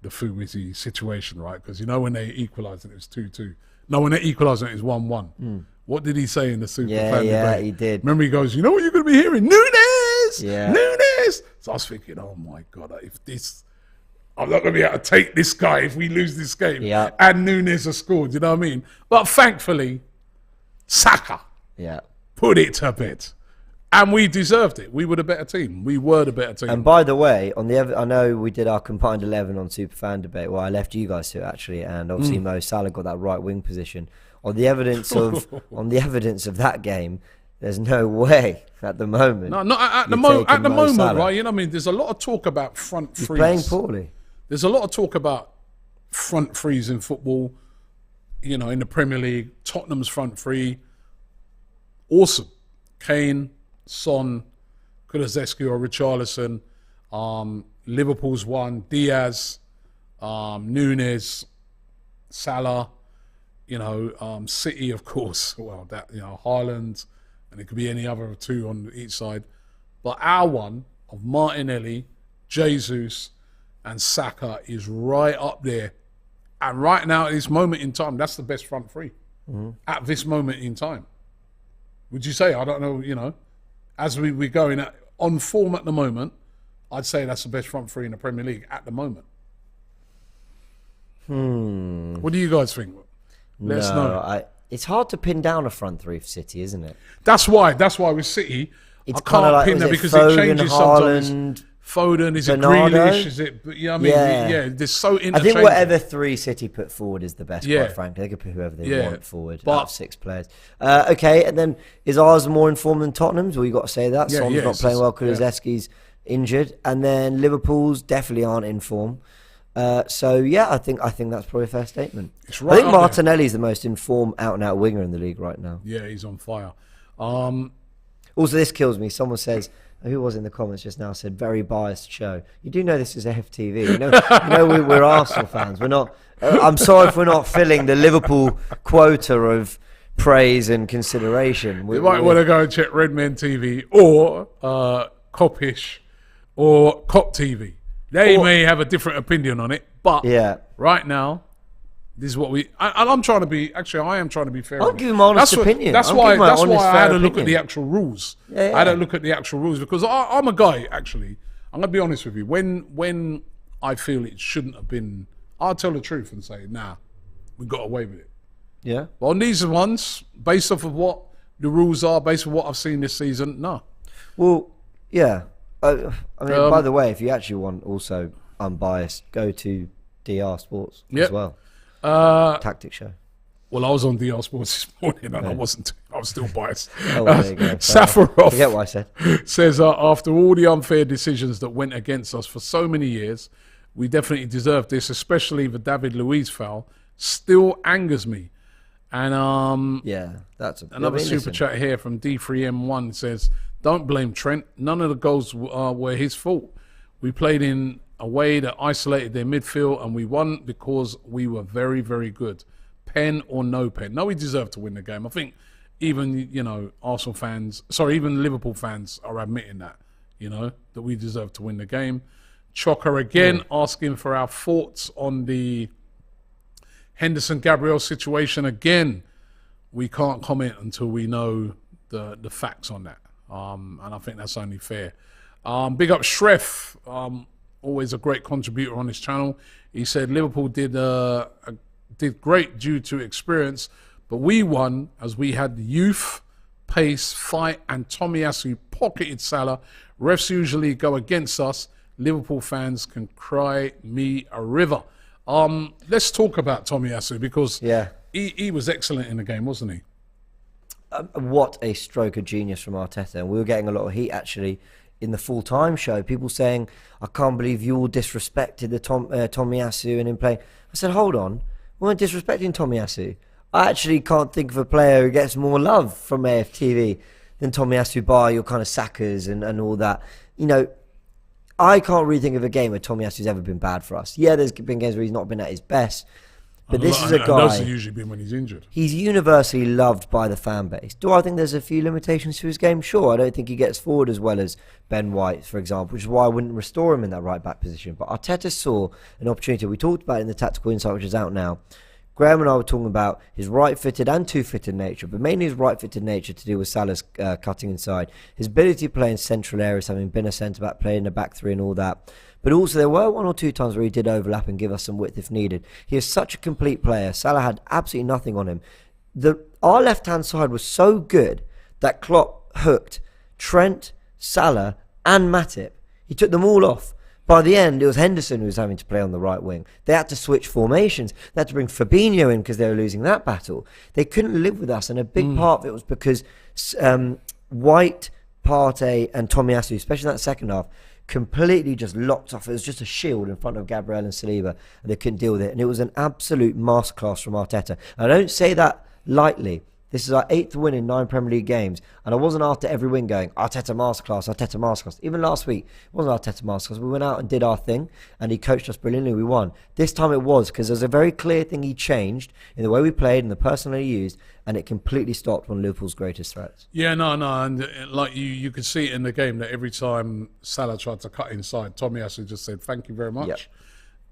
the Fu Wizzy situation, right? Because when they equalised it was 2-2. No, when they equalised it was 1-1. What did he say in the super fan debate? Yeah, he did. Remember, he goes, you know what you're going to be hearing? Nunes! Yeah. Nunes! So I was thinking, oh my God, I'm not going to be able to take this guy if we lose this game. Yeah. And Nunes has scored, you know what I mean? But thankfully, Saka put it to bed. And we deserved it. We were the better team. We were the better team. And by the way, I know we did our combined 11 on Superfan debate. Well, I left you guys to actually, and obviously Mo Salah got that right wing position. On the evidence of that game, there's no way at the moment. No, not at the moment. At the moment, right? You know what I mean? There's a lot of talk about front threes. He's playing poorly. There's a lot of talk about front threes in football. In the Premier League, Tottenham's front three, awesome. Kane, Son, Kulusevski or Richarlison, Liverpool's one, Diaz, Nunes, Salah, City, of course. Well, that Haaland, and it could be any other two on each side. But our one of Martinelli, Jesus, and Saka is right up there. And right now, at this moment in time, that's the best front three. At this moment in time. Would you say? I don't know, as we're going on form at the moment, I'd say that's the best front three in the Premier League at the moment. What do you guys think? Let us know. It's hard to pin down a front three for City, isn't it? That's why with City, it's I can't pin them because it changes Haaland, sometimes. Foden, is Bernardo? it Grealish? Is it? Yeah, I mean, they're so interchangeable. I think whatever three City put forward is the best, quite frankly. They could put whoever they want forward out of 6 players. Okay, and then is ours more informed than Tottenham's? Well, you got to say that. Son's not playing well. Kulusevski's injured. And then Liverpool's definitely aren't in form. I think that's probably a fair statement. I think Martinelli's the most informed out-and-out winger in the league right now. Yeah, he's on fire. Also, this kills me. Someone says, who was in the comments just now, said, very biased show. You do know this is AFTV. We're Arsenal fans. We're not. I'm sorry if we're not filling the Liverpool quota of praise and consideration. You might want to go and check Redmen TV or Copish, or Cop TV. They may have a different opinion on it, but right now, this is what I'm trying to be. Actually, I am trying to be fair. I'll give him my honest opinion. That's why I had to look at the actual rules. I had to look at the actual rules because I'm a guy. Actually, I'm gonna be honest with you. When I feel it shouldn't have been, I'll tell the truth and say, nah, we got away with it. Yeah. But on these ones, based off of what the rules are, based on what I've seen this season, no. Well, yeah. I mean, by the way, if you actually want also unbiased, go to DR Sports as well. Tactic show. Well, I was on DR Sports this morning and I wasn't. I was still biased. There you go. Safarov forget what I said. Says, after all the unfair decisions that went against us for so many years, we definitely deserve this, especially the David Luiz foul. Still angers me. And that's another super chat here from D3M1 says, don't blame Trent. None of the goals were his fault. We played in a way that isolated their midfield and we won because we were very, very good. Pen or no pen. No, we deserved to win the game. I think even, Arsenal fans, even Liverpool fans are admitting that, that we deserve to win the game. Chocker again asking for our thoughts on the Henderson-Gabriel situation. Again, we can't comment until we know the facts on that. And I think that's only fair. Big up Shref, always a great contributor on this channel. He said Liverpool did great due to experience, but we won as we had youth, pace, fight, and Tomiyasu pocketed Salah. Refs usually go against us. Liverpool fans can cry me a river. Let's talk about Tomiyasu because he was excellent in the game, wasn't he? What a stroke of genius from Arteta. And we were getting a lot of heat actually in the full-time show. People saying, I can't believe you all disrespected the Tomiyasu and him playing. I said, hold on. We weren't disrespecting Tomiyasu. I actually can't think of a player who gets more love from AFTV than Tomiyasu, bar your kind of Sakas and all that. I can't really think of a game where Tomiyasu's ever been bad for us. Yeah, there's been games where he's not been at his best. But this is a guy. Those have usually been when he's injured. He's universally loved by the fan base. Do I think there's a few limitations to his game? Sure. I don't think he gets forward as well as Ben White, for example, which is why I wouldn't restore him in that right back position. But Arteta saw an opportunity. We talked about it in the Tactical Insight, which is out now. Graham and I were talking about his right-footed and two-footed nature, but mainly his right-footed nature to do with Salah's cutting inside. His ability to play in central areas, having been a centre-back, playing in the back three and all that. But also there were one or two times where he did overlap and give us some width if needed. He is such a complete player. Salah had absolutely nothing on him. Our left-hand side was so good that Klopp hooked Trent, Salah and Matip. He took them all off. By the end, it was Henderson who was having to play on the right wing. They had to switch formations. They had to bring Fabinho in because they were losing that battle. They couldn't live with us, and a big part of it was because White, Partey and Tomiyasu, especially in that second half, completely just locked off. It was just a shield in front of Gabriel and Saliba, and they couldn't deal with it. And it was an absolute masterclass from Arteta. And I don't say that lightly. This is our 8th win in 9 Premier League games. And I wasn't after every win going, Arteta masterclass, Arteta masterclass. Even last week, it wasn't Arteta masterclass. We went out and did our thing, and he coached us brilliantly. We won. This time it was, because there's a very clear thing he changed in the way we played and the personnel he used, and it completely stopped one of Liverpool's greatest threats. Yeah, no. And like you could see it in the game that every time Salah tried to cut inside, Tomiyasu just said, thank you very much. Yep.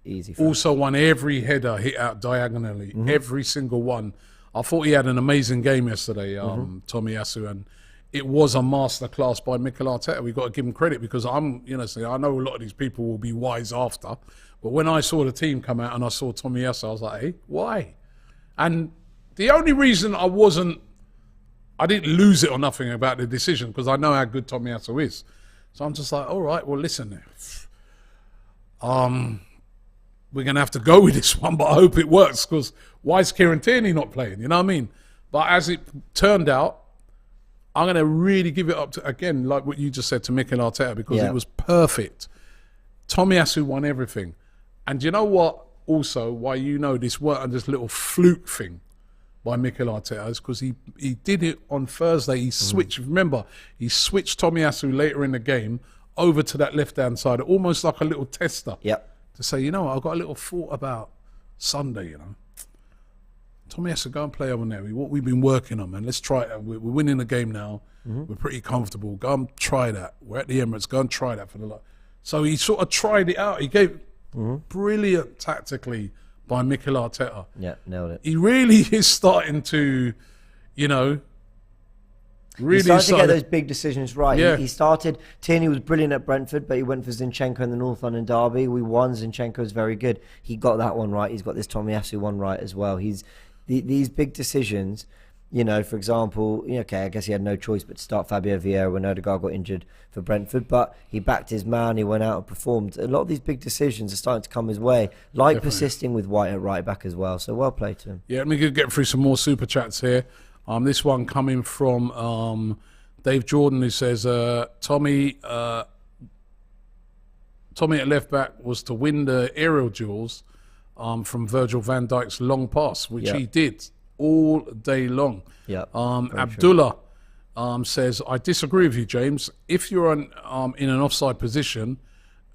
Easy. Also won every header hit out diagonally, every single one. I thought he had an amazing game yesterday, Tomiyasu, and it was a masterclass by Mikel Arteta. We've got to give him credit because I know a lot of these people will be wise after, but when I saw the team come out and I saw Tomiyasu, I was like, hey, why? And the only reason I didn't lose it or nothing about the decision because I know how good Tomiyasu is. So I'm just like, all right, well, listen, we're going to have to go with this one, but I hope it works because why is Kieran Tierney not playing? You know what I mean? But as it turned out, I'm going to really give it up to, again, like what you just said to Mikel Arteta because it was perfect. Tomiyasu won everything. And you know what? Also, why this weren't this little fluke thing by Mikel Arteta is because he did it on Thursday. He switched, remember, he switched Tomiyasu later in the game over to that left-hand side, almost like a little tester. Yep. To say, I've got a little thought about Sunday, Tommy has to go and play over there. What we've been working on, man. Let's try it. We're winning the game now. We're pretty comfortable. Go and try that. We're at the Emirates. Go and try that for the lot. So he sort of tried it out. He gave brilliant tactically by Mikel Arteta. Yeah, nailed it. He really is starting to, really he started to get those big decisions right. Yeah. He started. Tierney was brilliant at Brentford, but he went for Zinchenko in the North London derby. We won. Zinchenko is very good. He got that one right. He's got this Tomiyasu one right as well. These big decisions. For example, okay, I guess he had no choice but to start Fabio Vieira when Odegaard got injured for Brentford, but he backed his man, he went out and performed. A lot of these big decisions are starting to come his way, like Definitely. Persisting with White at right back as well, so well played to him. Yeah, let me get through some more super chats here. This one coming from Dave Jordan, who says, Tommy at left back was to win the aerial duels from Virgil van Dijk's long pass, which he did all day long. Abdullah says, I disagree with you, James. If you're in an offside position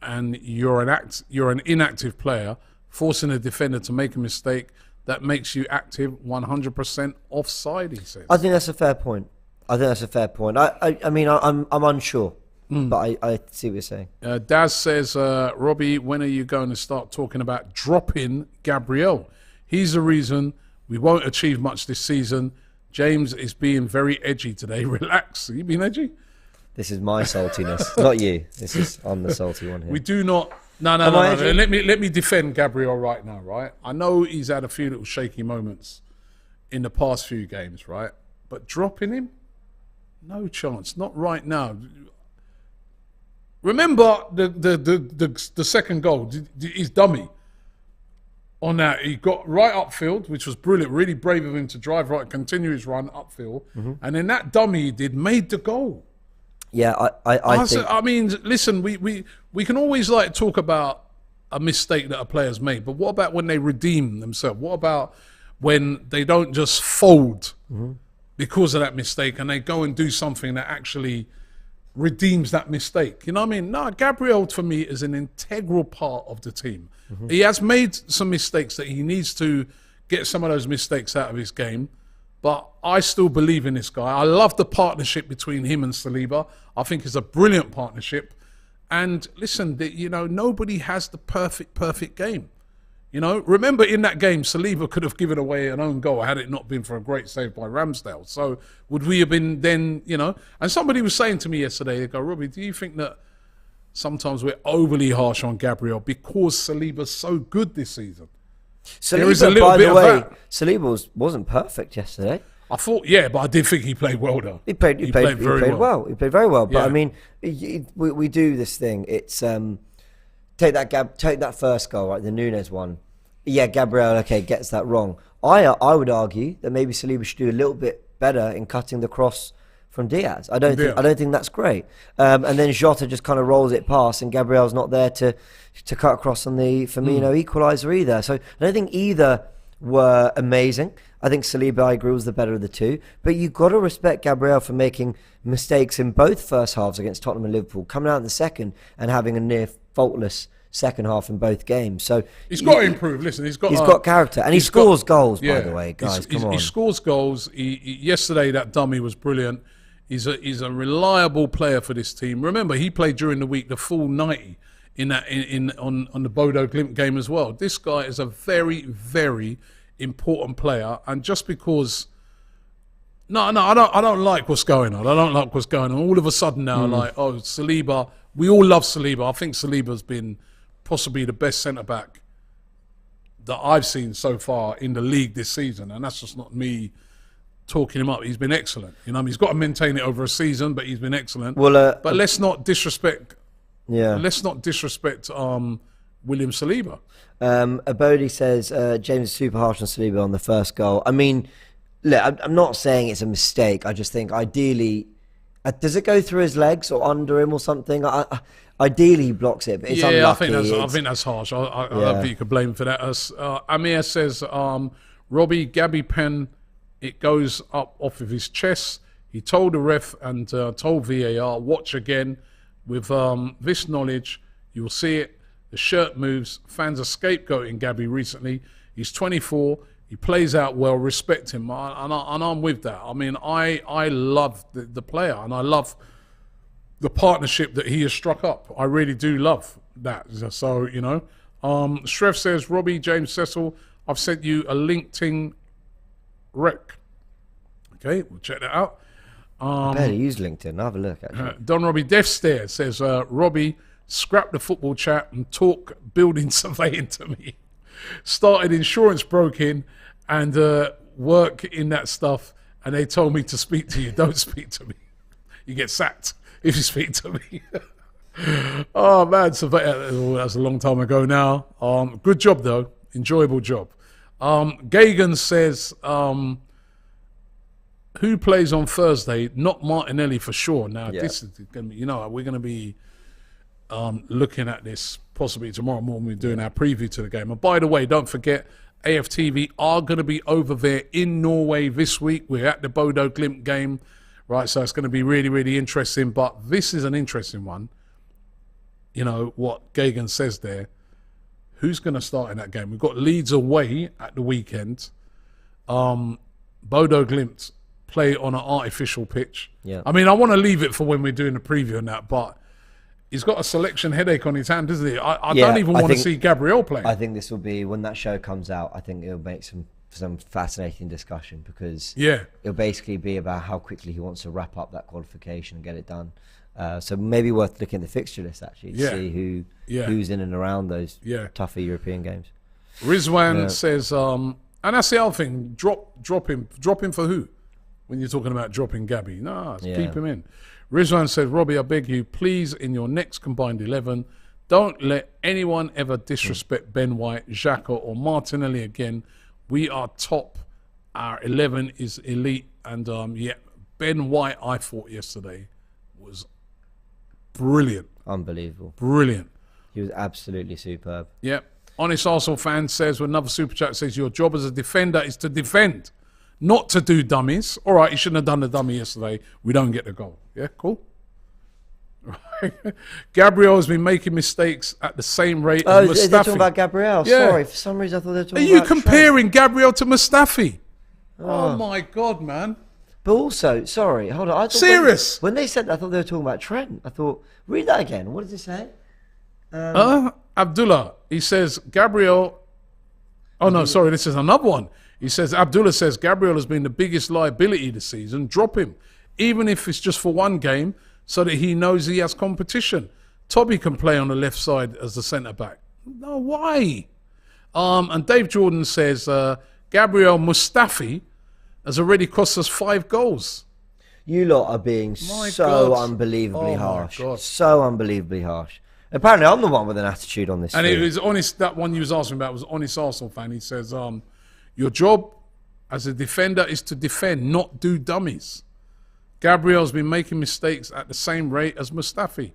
and you're an inactive player, forcing a defender to make a mistake, that makes you active 100% offside, he says. I think that's a fair point. I mean, I'm unsure, but I see what you're saying. Daz says, Robbie, when are you going to start talking about dropping Gabriel? He's the reason we won't achieve much this season. James is being very edgy today. Relax. Are you being edgy? This is my saltiness, not you. I'm the salty one here. We do not. No. Let me defend Gabriel right now, right? I know he's had a few little shaky moments in the past few games, right? But dropping him, no chance. Not right now. Remember the second goal. He's dummy. On that, he got right upfield, which was brilliant. Really brave of him to drive right, continue his run upfield, and then that dummy he did made the goal. Yeah, I mean, listen, we can always talk about a mistake that a player's made, but what about when they redeem themselves? What about when they don't just fold because of that mistake and they go and do something that actually redeems that mistake? You know what I mean? No, Gabriel for me is an integral part of the team. He has made some mistakes that he needs to get some of those mistakes out of his game, but I still believe in this guy. I love the partnership between him and Saliba. I think it's a brilliant partnership. And listen, nobody has the perfect game. Remember in that game, Saliba could have given away an own goal had it not been for a great save by Ramsdale. So would we have been then, And somebody was saying to me yesterday, they go, Robbie, do you think that sometimes we're overly harsh on Gabriel because Saliba's so good this season? There is a little bit of that. Saliba wasn't perfect yesterday. I thought, but I did think he played well, though. He played very well. He played very well. But I mean, we do this thing. It's take that first goal, right? The Núñez one. Yeah, Gabriel, gets that wrong. I would argue that maybe Saliba should do a little bit better in cutting the cross from Diaz. I don't think that's great. And then Jota just kind of rolls it past, and Gabriel's not there to cut across on the Firmino equaliser either. So I don't think either were amazing. I think Saliba, I agree, was the better of the two. But you've got to respect Gabriel for making mistakes in both first halves against Tottenham and Liverpool, coming out in the second and having a near faultless second half in both games. So he's got to improve. Listen, he's got character, and he scores goals. By the way, guys, come on. He scores goals. Yesterday, that dummy was brilliant. He's a reliable player for this team. Remember, he played during the week the full 90 on the Bodo Glimt game as well. This guy is a very, very important player, and just because I don't like what's going on. I don't like what's going on. All of a sudden now, Saliba. We all love Saliba. I think Saliba's been possibly the best centre-back that I've seen so far in the league this season, and that's just not me talking him up. He's been excellent. He's got to maintain it over a season, but he's been excellent. Well, but let's not disrespect. Yeah. Let's not disrespect William Saliba. Abodi says James is super harsh on Saliba on the first goal. I mean, look, I'm not saying it's a mistake. I just think ideally, does it go through his legs or under him or something? Ideally, he blocks it, but it's unlucky. I think that's harsh. I don't think you could blame him for that. Amir says, Robbie, Gabby Penn, it goes up off of his chest. He told the ref and told VAR, watch again. With this knowledge, you'll see it. The shirt moves. Fans are scapegoating Gabby recently. He's 24. He plays out well, respect him, and I'm with that. I mean, I love the player, and I love the partnership that he has struck up. I really do love that. So, you know, Shref says, Robbie, James Cecil, I've sent you a LinkedIn rec. Okay, we'll check that out. I barely use LinkedIn. I'll have a look, actually. Don Robbie Death Stare says, Robbie, scrap the football chat and talk building surveying to me. Started insurance broking and work in that stuff, and they told me to speak to you. Don't speak to me. You get sacked if you speak to me. Oh, man. That's a long time ago now. Good job, though. Enjoyable job. Gagan says, who plays on Thursday? Not Martinelli for sure. Now, this is going to be, you know, we're going to be looking at this possibly tomorrow morning. We're doing our preview to the game. And by the way, don't forget, AFTV are going to be over there in Norway this week. We're at the Bodo Glimt game, right? So it's going to be really, really interesting. But this is an interesting one. You know, what Gagan says there. Who's going to start in that game? We've got Leeds away at the weekend. Bodo Glimt play on an artificial pitch. Yeah. I mean, I want to leave it for when we're doing the preview and that, but he's got a selection headache on his hand, doesn't he? I don't even want to see Gabriel play. I think this will be, when that show comes out, I think it'll make some fascinating discussion, because it'll basically be about how quickly he wants to wrap up that qualification and get it done. So maybe worth looking at the fixture list, actually, to see who's in and around those tougher European games. Rizwan says, and that's the other thing, drop him for who? When you're talking about dropping Gabby. No, keep him in. Rizwan said, Robbie, I beg you, please, in your next combined 11, don't let anyone ever disrespect Ben White, Xhaka or Martinelli again. We are top. Our 11 is elite. And Ben White, I thought yesterday, was brilliant. Unbelievable. Brilliant. He was absolutely superb. Yep. Honest Arsenal fan says, with another super chat, says, your job as a defender is to defend, not to do dummies. All right, you shouldn't have done the dummy yesterday. We don't get the goal. Yeah, cool. Right. Gabriel has been making mistakes at the same rate as Mustafi. They're talking about Gabriel. Yeah. Sorry, for some reason I thought they were talking about Are you about comparing Gabriel to Mustafi? Oh, my God, man. But also, sorry, hold on. I thought Serious? When they said that, I thought they were talking about Trent. I thought, read that again. What does it say? Abdullah, he says, Gabriel... Oh, no, sorry, this is another one. He says, Abdullah says, Gabriel has been the biggest liability this season. Drop him, even if it's just for one game, so that he knows he has competition. Toby can play on the left side as the centre-back. No, why? And Dave Jordan says, Gabriel Mustafi has already cost us 5 goals. You lot are being unbelievably harsh. So unbelievably harsh. Apparently, I'm the one with an attitude on this. And it was honest. That one you was asking about was honest Arsenal fan. He says, your job as a defender is to defend, not do dummies. Gabriel's been making mistakes at the same rate as Mustafi.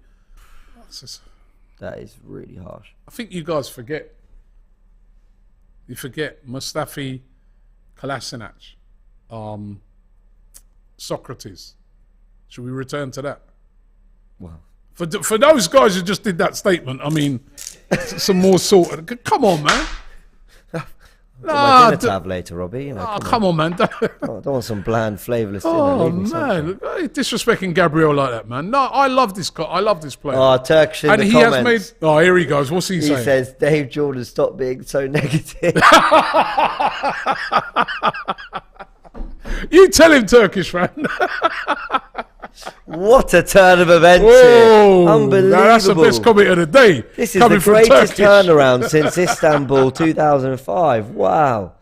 That is really harsh. I think you guys forget. You forget Mustafi, Kolasinac, Socrates. Should we return to that? Wow. For those guys who just did that statement, I mean, some more sort of... Come on, man. My dinner tab later, Robbie. You know, come on, man. I don't want some bland, flavourless dinner. Oh, man. Disrespecting Gabriel like that, man. No, I love this guy. I love this player. Oh, Turkish in the comments. Has made... Oh, here he goes. What's he saying? He says, Dave Jordan, stop being so negative. You tell him, Turkish fan. What a turn of events here. Unbelievable. Now that's the best comment of the day. This is the greatest turnaround since Istanbul 2005. Wow.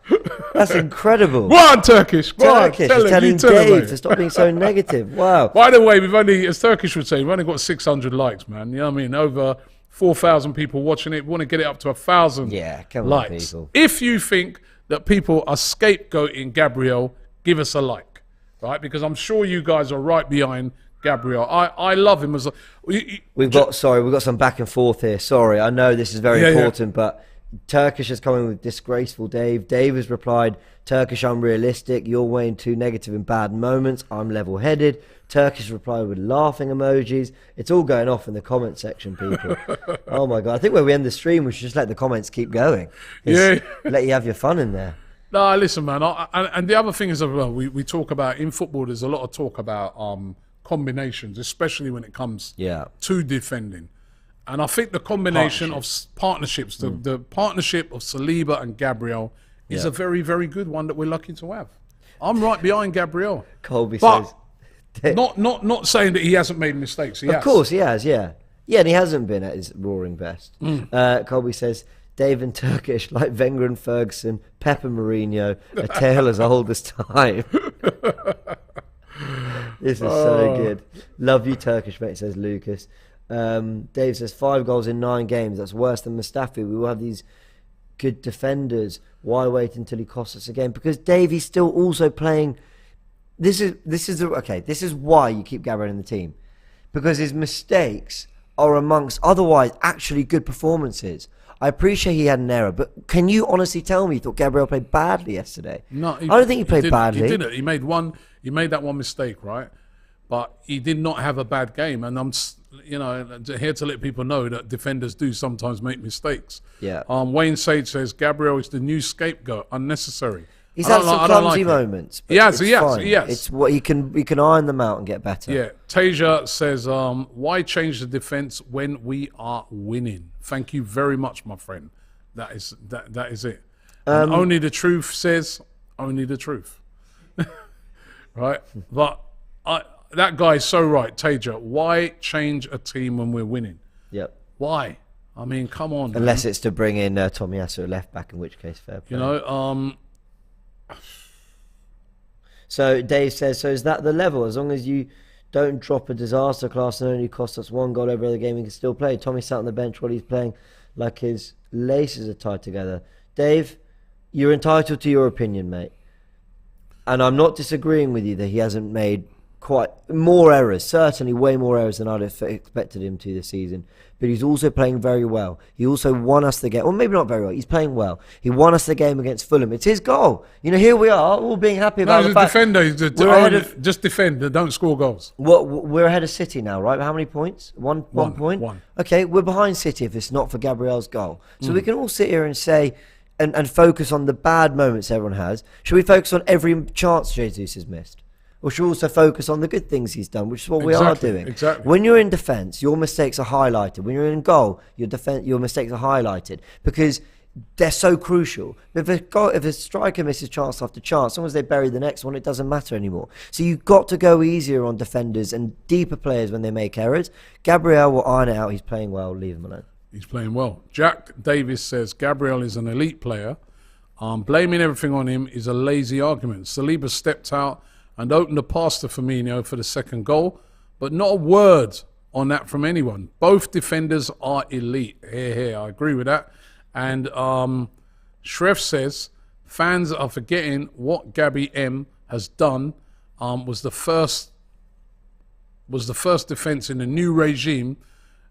That's incredible. Go on, Turkish. Turkish is telling Dave to stop being so negative. Wow. By the way, we've only, as Turkish would say, we've only got 600 likes, man. You know what I mean? Over 4,000 people watching it. We want to get it up to 1,000 likes. On, people. If you think that people are scapegoating Gabriel, give us a like. Right, because I'm sure you guys are right behind Gabriel. I love him as a... We've got some back and forth here. Sorry, I know this is very important, but Turkish has come in with disgraceful Dave. Dave has replied, Turkish unrealistic, you're way too negative in bad moments, I'm level-headed. Turkish replied with laughing emojis. It's all going off in the comment section, people. Oh my God, I think when we end the stream, we should just let the comments keep going. Let you have your fun in there. No, listen, man. And the other thing is, well, we talk about, in football, there's a lot of talk about combinations, especially when it comes to defending. And I think the combination of partnerships, the partnership of Saliba and Gabriel is a very, very good one that we're lucky to have. I'm right behind Gabriel. Colby but says... Not saying that he hasn't made mistakes. Of course he has, yeah. Yeah, and he hasn't been at his roaring best. Colby says... Dave and Turkish, like Wenger and Ferguson, Pep and Mourinho, a tale as old as time. This is so good. Love you, Turkish, mate, says Lucas. Dave says, 5 goals in 9 games. That's worse than Mustafi. We will have these good defenders. Why wait until he costs us a game? Because Dave, he's still also playing... This is why you keep Gabriel in the team. Because his mistakes are amongst otherwise actually good performances. I appreciate he had an error, but can you honestly tell me you thought Gabriel played badly yesterday? No, I don't think he played badly. He didn't. He made that one mistake, right? But he did not have a bad game, and I'm, here to let people know that defenders do sometimes make mistakes. Yeah. Wayne Sage says Gabriel is the new scapegoat, unnecessary. He's had some clumsy moments. He has. It's what he can iron them out and get better. Yeah. Tasia says, why change the defense when we are winning? Thank you very much, my friend. That is it. And only the truth says only the truth. Right? But that guy's so right, Tasia. Why change a team when we're winning? Yep. Why? I mean, come on. Unless it's to bring in Tomiyasu at left back, in which case fair play. So Dave says, so is that the level? As long as you don't drop a disaster class and only cost us 1 goal every other game, we can still play. Tommy sat on the bench while he's playing like his laces are tied together. Dave, you're entitled to your opinion, mate. And I'm not disagreeing with you that he hasn't made quite more errors, certainly way more errors than I'd have expected him to this season. But he's also playing very well. He also won us the game. Well, maybe not very well. He's playing well. He won us the game against Fulham. It's his goal. Here we are, all being happy about the fact... Just defend. Don't score goals. We're ahead of City now, right? How many points? One point? One. Okay, we're behind City if it's not for Gabriel's goal. So we can all sit here and say... And focus on the bad moments everyone has. Should we focus on every chance Jesus has missed? Or should we also focus on the good things he's done, which is what we are doing. Exactly. When you're in defence, your mistakes are highlighted. When you're in goal, your mistakes are highlighted because they're so crucial. If a striker misses chance after chance, as long as they bury the next one, it doesn't matter anymore. So you've got to go easier on defenders and deeper players when they make errors. Gabriel will iron it out. He's playing well. Leave him alone. He's playing well. Jack Davis says Gabriel is an elite player. Blaming everything on him is a lazy argument. Saliba stepped out and opened the pass to Firmino for the second goal, but not a word on that from anyone. Both defenders are elite. Here, I agree with that. And Shref says fans are forgetting what Gabby M has done. Was the first defence in the new regime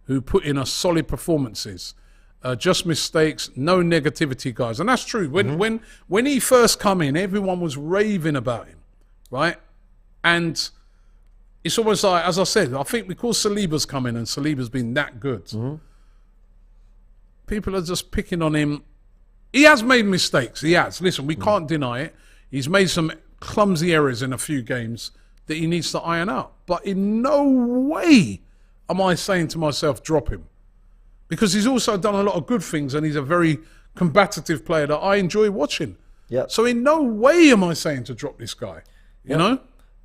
who put in a solid performances. Just mistakes, no negativity, guys. And that's true. When he first come in, everyone was raving about him. Right? And it's almost like, as I said, I think because Saliba's come in and Saliba's been that good, people are just picking on him. He has made mistakes. He has. Listen, we can't deny it. He's made some clumsy errors in a few games that he needs to iron out. But in no way am I saying to myself, drop him. Because he's also done a lot of good things and he's a very combative player that I enjoy watching. Yep. So in no way am I saying to drop this guy. You know?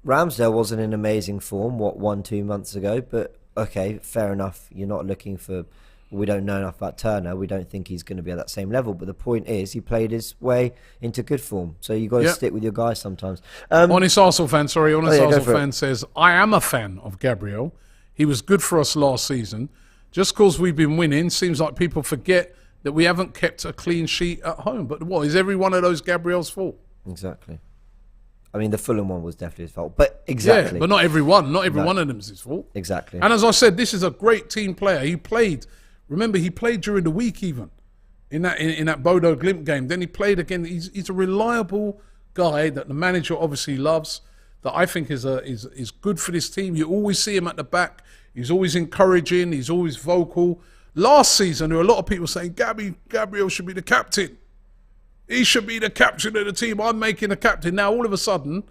Ramsdale wasn't in amazing form, 1-2 months ago, but okay, fair enough. You're not looking for... We don't know enough about Turner. We don't think he's going to be at that same level. But the point is, he played his way into good form. So you've got to stick with your guys sometimes. Honest Arsenal fan, says, I am a fan of Gabriel. He was good for us last season. Just because we've been winning, seems like people forget that we haven't kept a clean sheet at home. But what, is every one of those Gabriel's fault? Exactly. I mean, the Fulham one was definitely his fault. But exactly. Yeah, but not every one. Not every one of them is his fault. Exactly. And as I said, this is a great team player. He played... Remember, he played during the week even in that Bodo Glimt game. Then he played again. He's a reliable guy that the manager obviously loves, that I think is good for this team. You always see him at the back. He's always encouraging. He's always vocal. Last season, there were a lot of people saying, Gabriel should be the captain. He should be the captain of the team. I'm making the captain. Now, all of a sudden,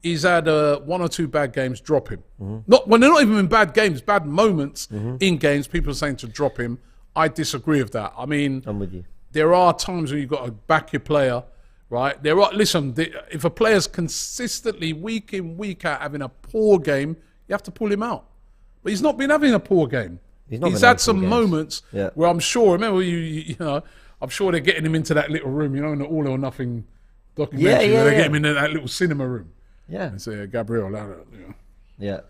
he's had 1 or 2 bad games, drop him. Not when they're not even in bad games, bad moments in games, people are saying to drop him. I disagree with that. I mean, I'm with you. There are times when you've got to back your player, right? If a player's consistently, week in, week out, having a poor game, you have to pull him out. But he's not been having a poor game. He's had some moments where I'm sure, remember, you know, I'm sure they're getting him into that little room, you know, in the All or Nothing documentary. They get him into that little cinema room. Yeah. And say, Gabriel, you know. Yeah.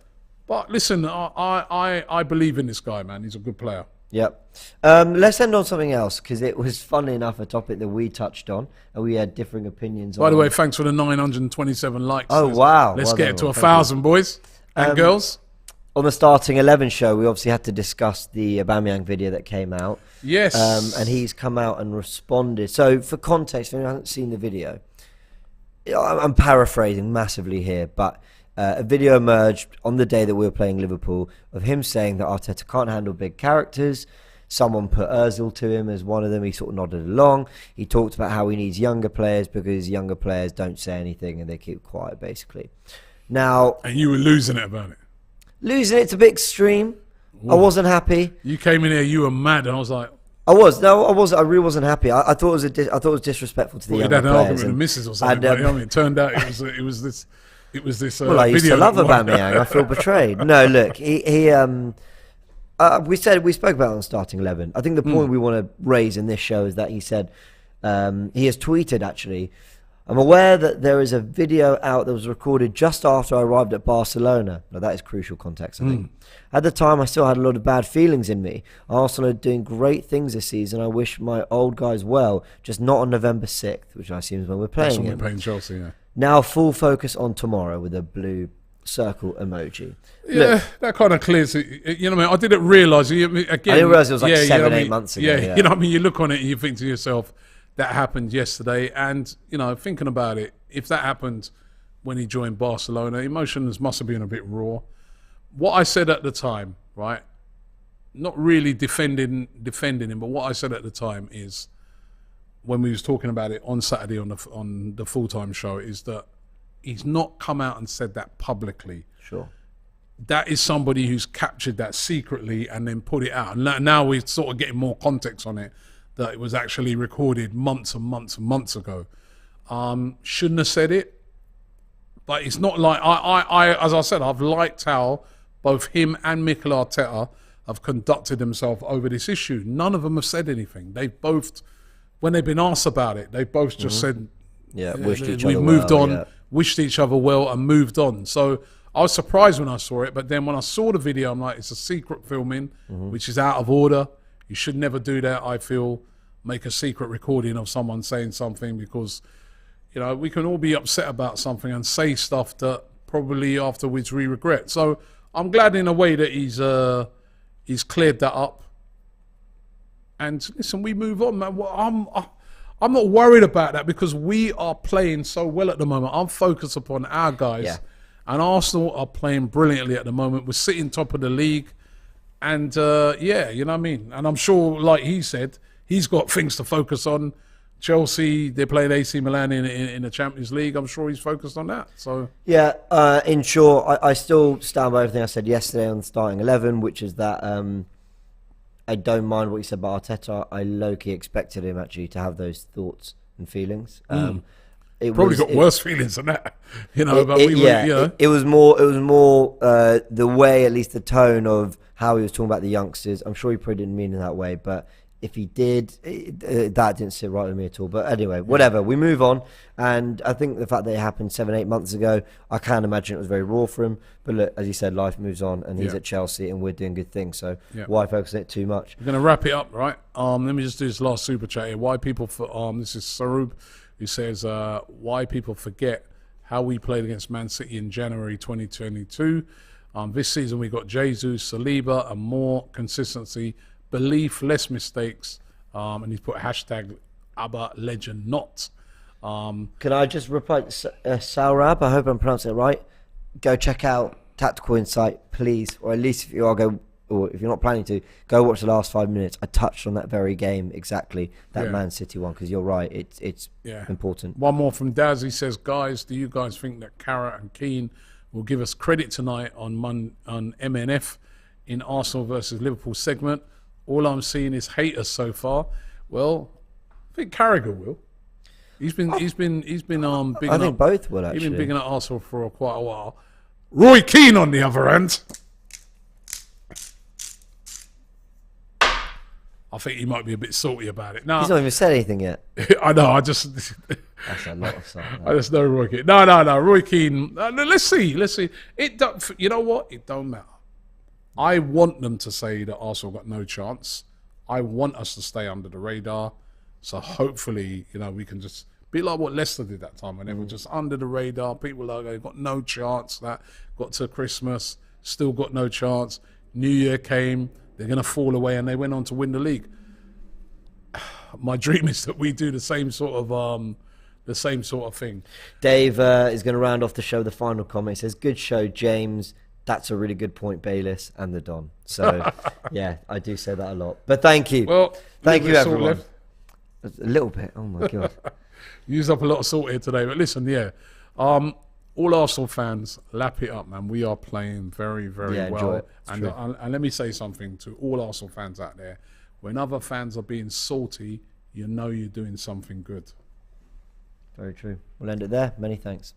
But listen, I believe in this guy, man. He's a good player. Yep. Let's end on something else, because it was, funnily enough, a topic that we touched on and we had differing opinions on. By the way, thanks for the 927 likes. Oh, wow. Let's get it to 1,000, boys and girls. On the Starting 11 show, we obviously had to discuss the Aubameyang video that came out. Yes. And he's come out and responded. So, for context, if anyone hasn't seen the video, I'm paraphrasing massively here, but a video emerged on the day that we were playing Liverpool of him saying that Arteta can't handle big characters. Someone put Ozil to him as one of them. He sort of nodded along. He talked about how he needs younger players because younger players don't say anything and they keep quiet, basically. Now, and you were losing it about it. Losing it to a bit extreme. Ooh. I wasn't happy. You came in here, you were mad, and I was like, I really wasn't happy. I thought it was disrespectful to the younger players. You had an argument with the missus or something. But, I mean, it turned out it was this. Well, I used to love Aubameyang. I feel betrayed. No, look, we spoke about it on Starting 11. I think the point we want to raise in this show is that he said he has tweeted, actually, I'm aware that there is a video out that was recorded just after I arrived at Barcelona. Now, that is crucial context, I think. At the time, I still had a lot of bad feelings in me. Arsenal are doing great things this season. I wish my old guys well, just not on November 6th, which I assume is when we're playing. That's when we're playing Chelsea, yeah. Now full focus on tomorrow with a blue circle emoji. Yeah, look, that kind of clears it. You know what I mean? I didn't realise. Again, I didn't realise it was like 7-8 months ago. Yeah, you know what I mean? You look on it and you think to yourself, that happened yesterday. And, you know, thinking about it, if that happened when he joined Barcelona, emotions must have been a bit raw. What I said at the time, right, not really defending him, but what I said at the time is, when we was talking about it on Saturday on the full-time show, is that he's not come out and said that publicly. Sure. That is somebody who's captured that secretly and then put it out. And now we're sort of getting more context on it, that it was actually recorded months and months and months ago. Shouldn't have said it, but it's not like I as I said, I've liked how both him and Mikel Arteta have conducted themselves over this issue. None of them have said anything. They've both, when they've been asked about it, they've both just said, wished each we've other moved well, on, wished each other well and moved on. So I was surprised when I saw it, but then when I saw the video, I'm like, it's a secret filming, which is out of order. You should never do that, I feel. Make a secret recording of someone saying something, because, you know, we can all be upset about something and say stuff that probably afterwards we regret. So I'm glad in a way that he's cleared that up. And listen, we move on, man. I'm not worried about that because we are playing so well at the moment. I'm focused upon our guys. Yeah. And Arsenal are playing brilliantly at the moment. We're sitting top of the league. And, yeah, you know what I mean? And I'm sure, like he said, he's got things to focus on. Chelsea, they're playing AC Milan in the Champions League. I'm sure he's focused on that. So yeah, in short, I still stand by everything I said yesterday on Starting 11, which is that I don't mind what you said about Arteta. I low-key expected him actually to have those thoughts and feelings. It probably got worse feelings than that, you know. It was more the way, at least the tone of how he was talking about the youngsters. I'm sure he probably didn't mean it that way, but if he did, that didn't sit right with me at all. But anyway, whatever. We move on, and I think the fact that it happened 7-8 months ago, I can't imagine it was very raw for him. But look, as you said, life moves on, and he's at Chelsea, and we're doing good things. So why focus on it too much? We're going to wrap it up, right? Let me just do this last super chat here. Why people this is Sarub, who says, why people forget how we played against Man City in January 2022. This season we got Jesus, Saliba, and more consistency, belief, less mistakes, and he's put hashtag Auba legend not. Can I just reply to Saurab? I hope I'm pronouncing it right. Go check out Tactical Insight, please, or at least if you are, go or if you're not planning to, go watch the last 5 minutes. I touched on that very game exactly, that Man City one, because you're right, it's important. One more from Daz. He says, guys, do you guys think that Carrot and Keane will give us credit tonight on MNF in Arsenal versus Liverpool segment? All I'm seeing is haters so far. Well, I think Carragher will. He's been bigging I think up, both will, actually. He's been bigging up Arsenal for quite a while. Roy Keane, on the other hand, I think he might be a bit salty about it. No, he's not even said anything yet. I know. That's a lot of stuff. I just know Roy Keane. No. Roy Keane. Let's see. It don't. You know what? It don't matter. I want them to say that Arsenal got no chance. I want us to stay under the radar. So hopefully, we can just be like what Leicester did that time, when they were just under the radar. People are like, they got no chance. That got to Christmas, still got no chance. New Year came, they're going to fall away, and they went on to win the league. My dream is that we do the same sort of thing. Dave is going to round off the show. The final comment, he says, "Good show, James. That's a really good point, Bayliss and the Don." So, yeah, I do say that a lot. But thank you. Well, thank you, everyone. A little bit. Oh, my God. Used up a lot of salt here today. But listen, all Arsenal fans, lap it up, man. We are playing very, very well. And let me say something to all Arsenal fans out there. When other fans are being salty, you're doing something good. Very true. We'll end it there. Many thanks.